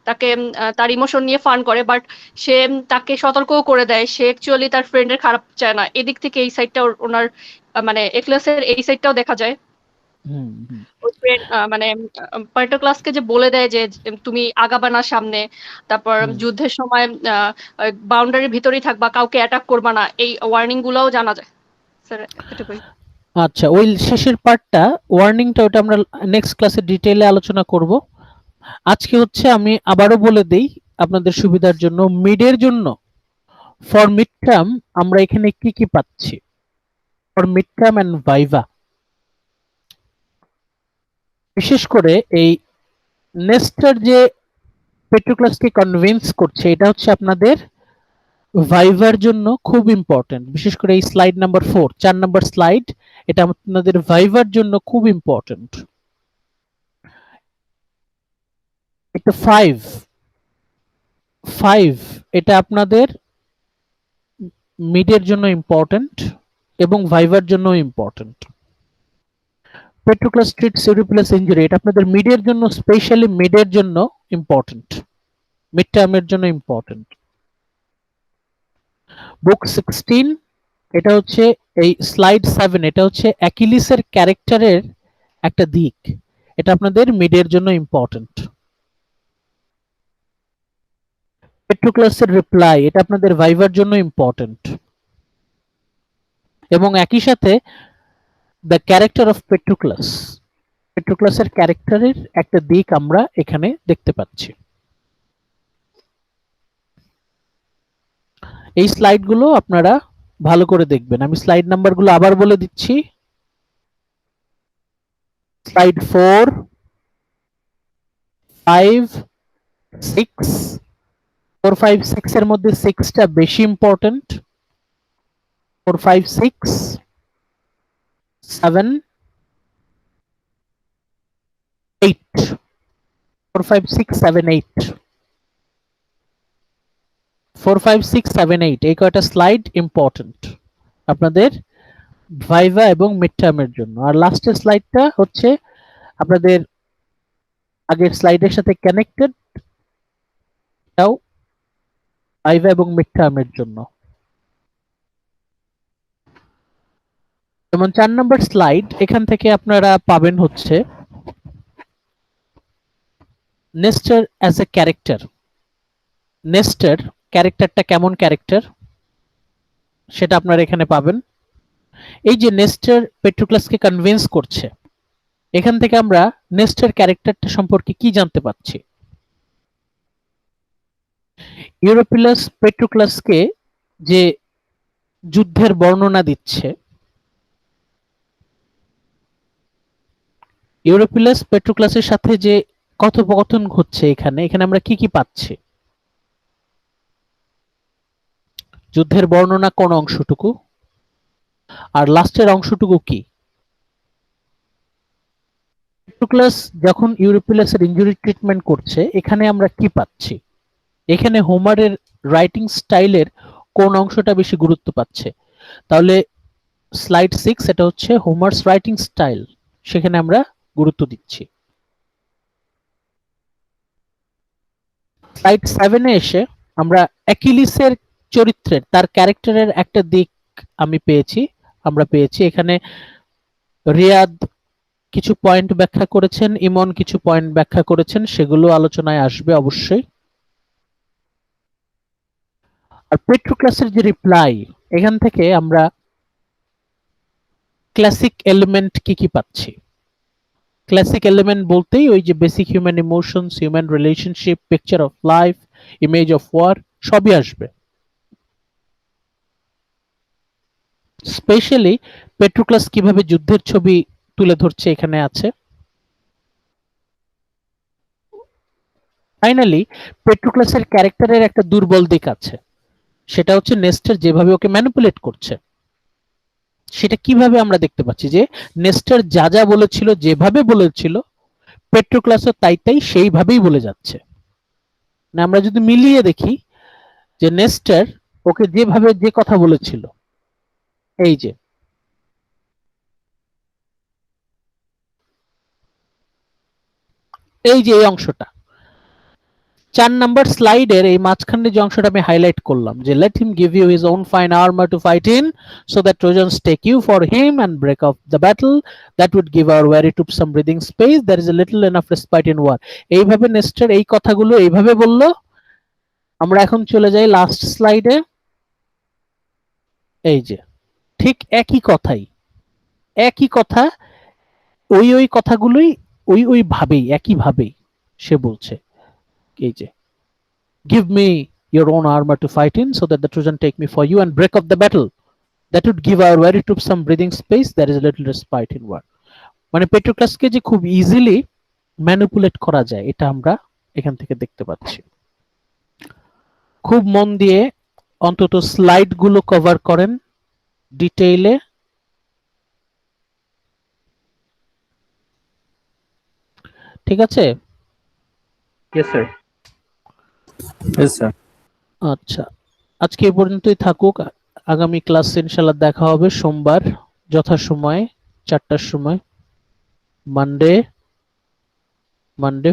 তাকে তার ইমোশন নিয়ে ফান করে, বাট সে তাকে সতর্কও করে দেয় সে অ্যাকচুয়ালি তার ফ্রেন্ডের খারাপ চায় না। এদিক থেকে এই সাইডটা ওনার মানে একলাসের এই সাইডটাও দেখা যায়। হুম হুম। ওই ফ্রেন্ড মানে পার্টো ক্লাসকে যে বলে দেয় যে তুমি আগাবা না সামনে, তারপর হুম। যুদ্ধের সময় বাউন্ডারির ভিতরেই থাকবা, কাউকে অ্যাটাক করবা না, এই ওয়ার্নিং গুলাও জানা যায়। স্যার এটুকুই। আচ্ছা, ওই শেষের পার্টটা, ওয়ার্নিংটা, ওটা আমরা নেক্সট ক্লাসে ডিটেইলে আলোচনা করব। আজকে হচ্ছে আমি আবারও বলে দেই আপনাদের সুবিধার জন্য, মিডের জন্য ফর মিড টার্ম আমরা এখানে কি কি পাচ্ছি। For mid term and viva বিশেষ করে এই নেস্টার যে পেট্রোক্লাসকে কনভিন্স করছে, এটা হচ্ছে আপনাদের ভাইভার জন্য খুব ইম্পর্টেন্ট। বিশেষ করে এই স্লাইড নাম্বার 4, 4 নাম্বার স্লাইড, এটা আপনাদের ভাইভার জন্য খুব ইম্পর্টেন্ট। এটা 5 এটা আপনাদের মিডের জন্য ইম্পর্টেন্ট এবং ভাইভার জন্য ইম্পর্টেন্ট। পেট্রোক্লাস ট্রিটস ইউরোপ্লাস ইনজুরি, এটা আপনাদের মিডের জন্য, স্পেশালি মিডের জন্য ইম্পর্টেন্ট, মিড টার্মের জন্য ইম্পর্টেন্ট। বুক 16 এটা হচ্ছে এই স্লাইড 7, এটা হচ্ছে অ্যাকিলিসের ক্যারেক্টারের একটা দিক, এটা আপনাদের মিডের জন্য ইম্পর্টেন্ট। পেট্রোক্লাসের রিপ্লাই, এটা আপনাদের ভাইভার জন্য ইম্পর্টেন্ট। এবং একই সাথে দ্য ক্যারেক্টার অফ পেট্রোক্লাস, পেট্রোক্লাসের ক্যারেক্টারের একটা দিক আমরা এখানে দেখতে পাচ্ছি। এই স্লাইডগুলো আপনারা ভালো করে দেখবেন। আমি স্লাইড নাম্বারগুলো আবার বলে দিচ্ছি। স্লাইড 4, 5, 6, 4, 5, 6 এর মধ্যে 6টা বেশি ইম্পর্টেন্ট। 4, 5, 6, 7, 8, 4, 5, 6, 7, 8, 4, 5, 6, 7, 8 এই কয়টা স্লাইড ইম্পর্টেন্ট আপনাদের ভাইভা এবং মিড টার্মের জন্য। আর লাস্টের স্লাইডটা হচ্ছে আপনাদের আগের স্লাইডের সাথে কানেক্টেড, এটাও ভাইভা এবং মিড টার্মের জন্য। যেমন 4 নম্বর স্লাইড, এখান থেকে আপনারা পাবেন হচ্ছে Nestor as a character. Nestor ক্যারেক্টারটা কেমন ক্যারেক্টার সেটা আপনারা এখানে পাবেন। এই যে নেস্টার পেট্রোক্লাসকে কনভিন্স করছে, এখান থেকে আমরা নেস্টার ক্যারেক্টারটা সম্পর্কে কি জানতে পারছি। ইউরোপিলাস পেট্রোক্লাসকে যে যুদ্ধের বর্ণনা দিচ্ছে, ইউরোপিলাস পেট্রোক্লাসের সাথে যে কথোপকথন ঘটছে, এখানে এখানে আমরা কি কি পাচ্ছি। যুদ্ধের বর্ণনা কোন অংশটুকু, আর লাস্টের অংশটুকু কি। পেট্রোক্লাস যখন ইউরোপিলাসের ইনজুরি ট্রিটমেন্ট করছে, এখানে আমরা কি পাচ্ছি। এখানে হোমারের রাইটিং স্টাইলের কোন অংশটা বেশি গুরুত্ব পাচ্ছে। তাহলে স্লাইড 6 এটা হচ্ছে হোমার্স রাইটিং স্টাইল, সেখানে আমরা গুরুত্ব দিচ্ছি। স্লাইড 7 এ এসে আমরা অ্যাকিলিসের চরিত্রের, তার ক্যারেক্টারের একটা দিক আমরা পেয়েছি এখানে। রিয়াদ কিছু পয়েন্ট ব্যাখ্যা করেছেন, ইমন কিছু পয়েন্ট ব্যাখ্যা করেছেন, সেগুলো আলোচনায় আসবে অবশ্যই। আর পেট্রোক্লাসের যে রিপ্লাই, এখান থেকে আমরা ক্লাসিক এলিমেন্ট কি কি পাচ্ছি। ক্লাসিক এলিমেন্ট বলতেই ওই যে basic human emotions, human relationship, picture of life, image of war, সবই আসবে। স্পেশালি পেট্রোক্লাস কিভাবে যুদ্ধের ছবি তুলে ধরছে এখানে আছে। ফাইনালি পেট্রোক্লাসের ক্যারেক্টারের একটা দুর্বল দিক আছে, সেটা হচ্ছে নেস্টার যেভাবে ওকে ম্যানিপুলেট করছে। সেটা কিভাবে আমরা দেখতে পাচ্ছি যে নেস্টার যা যা বলেছিল, যেভাবে বলেছিল, পেট্রোক্লাসও তাই তাই সেইভাবেই বলে যাচ্ছে। না, আমরা যদি মিলিয়ে দেখি যে নেস্টার ওকে যেভাবে যে কথা বলেছিল, এই যে এই অংশটা 4 নাম্বার স্লাইডের এই মাঝখানে যে অংশটা আমি হাইলাইট করলাম, যে let him give you his own fine armour to fight in so that Trojans take you for him and break off the battle that would give our weary troop some breathing space there is a little enough respite in war. এইভাবে Nestor এই কথাগুলো এইভাবে বলল। আমরা এখন চলে যাই last স্লাইডে। এই যে ঠিক একই কথা, ওই কথাগুলোই ওই ভাবেই একই ভাবেই সে বলছে। এই যে give me your own armor to fight in so that the Trojan take me for you and break up the battle that would give our weary troops some breathing space, there is a little respite in war. মানে পেট্রোক্লাসকে যে খুব easily manipulate করা যায় এটা আমরা এখান থেকে দেখতে পাচ্ছি। খুব মন দিয়ে অন্তত স্লাইড গুলো কভার করেন ডিটেইলে। ঠিক আছে? Yes, sir. Yes, sir. আচ্ছা, আজকে এই পর্যন্তই থাকুক। আগামী ক্লাসে ইনশাআল্লাহ দেখা হবে সোমবার যথাসময়ে 4টার সময়, মানডে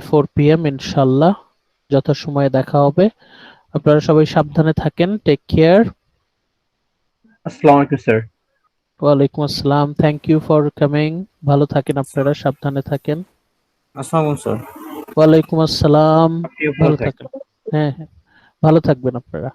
4 PM ইনশাআল্লাহ যথাসময়ে দেখা হবে। আপনারা সবাই সাবধানে থাকেন। Take care. Assalamu alaikum, sir. ওয়ালাইকুম আসসালাম। Thank you for coming. ভালো থাকেন আপনারা, সাবধানে থাকেন। আসসালামু আলাইকুম, sir. ওয়ালাইকুম আসসালাম। আপনিও ভালো ভালো থাকবেন। থাকেন। হ্যাঁ, ভালো থাকবেন আপনারা।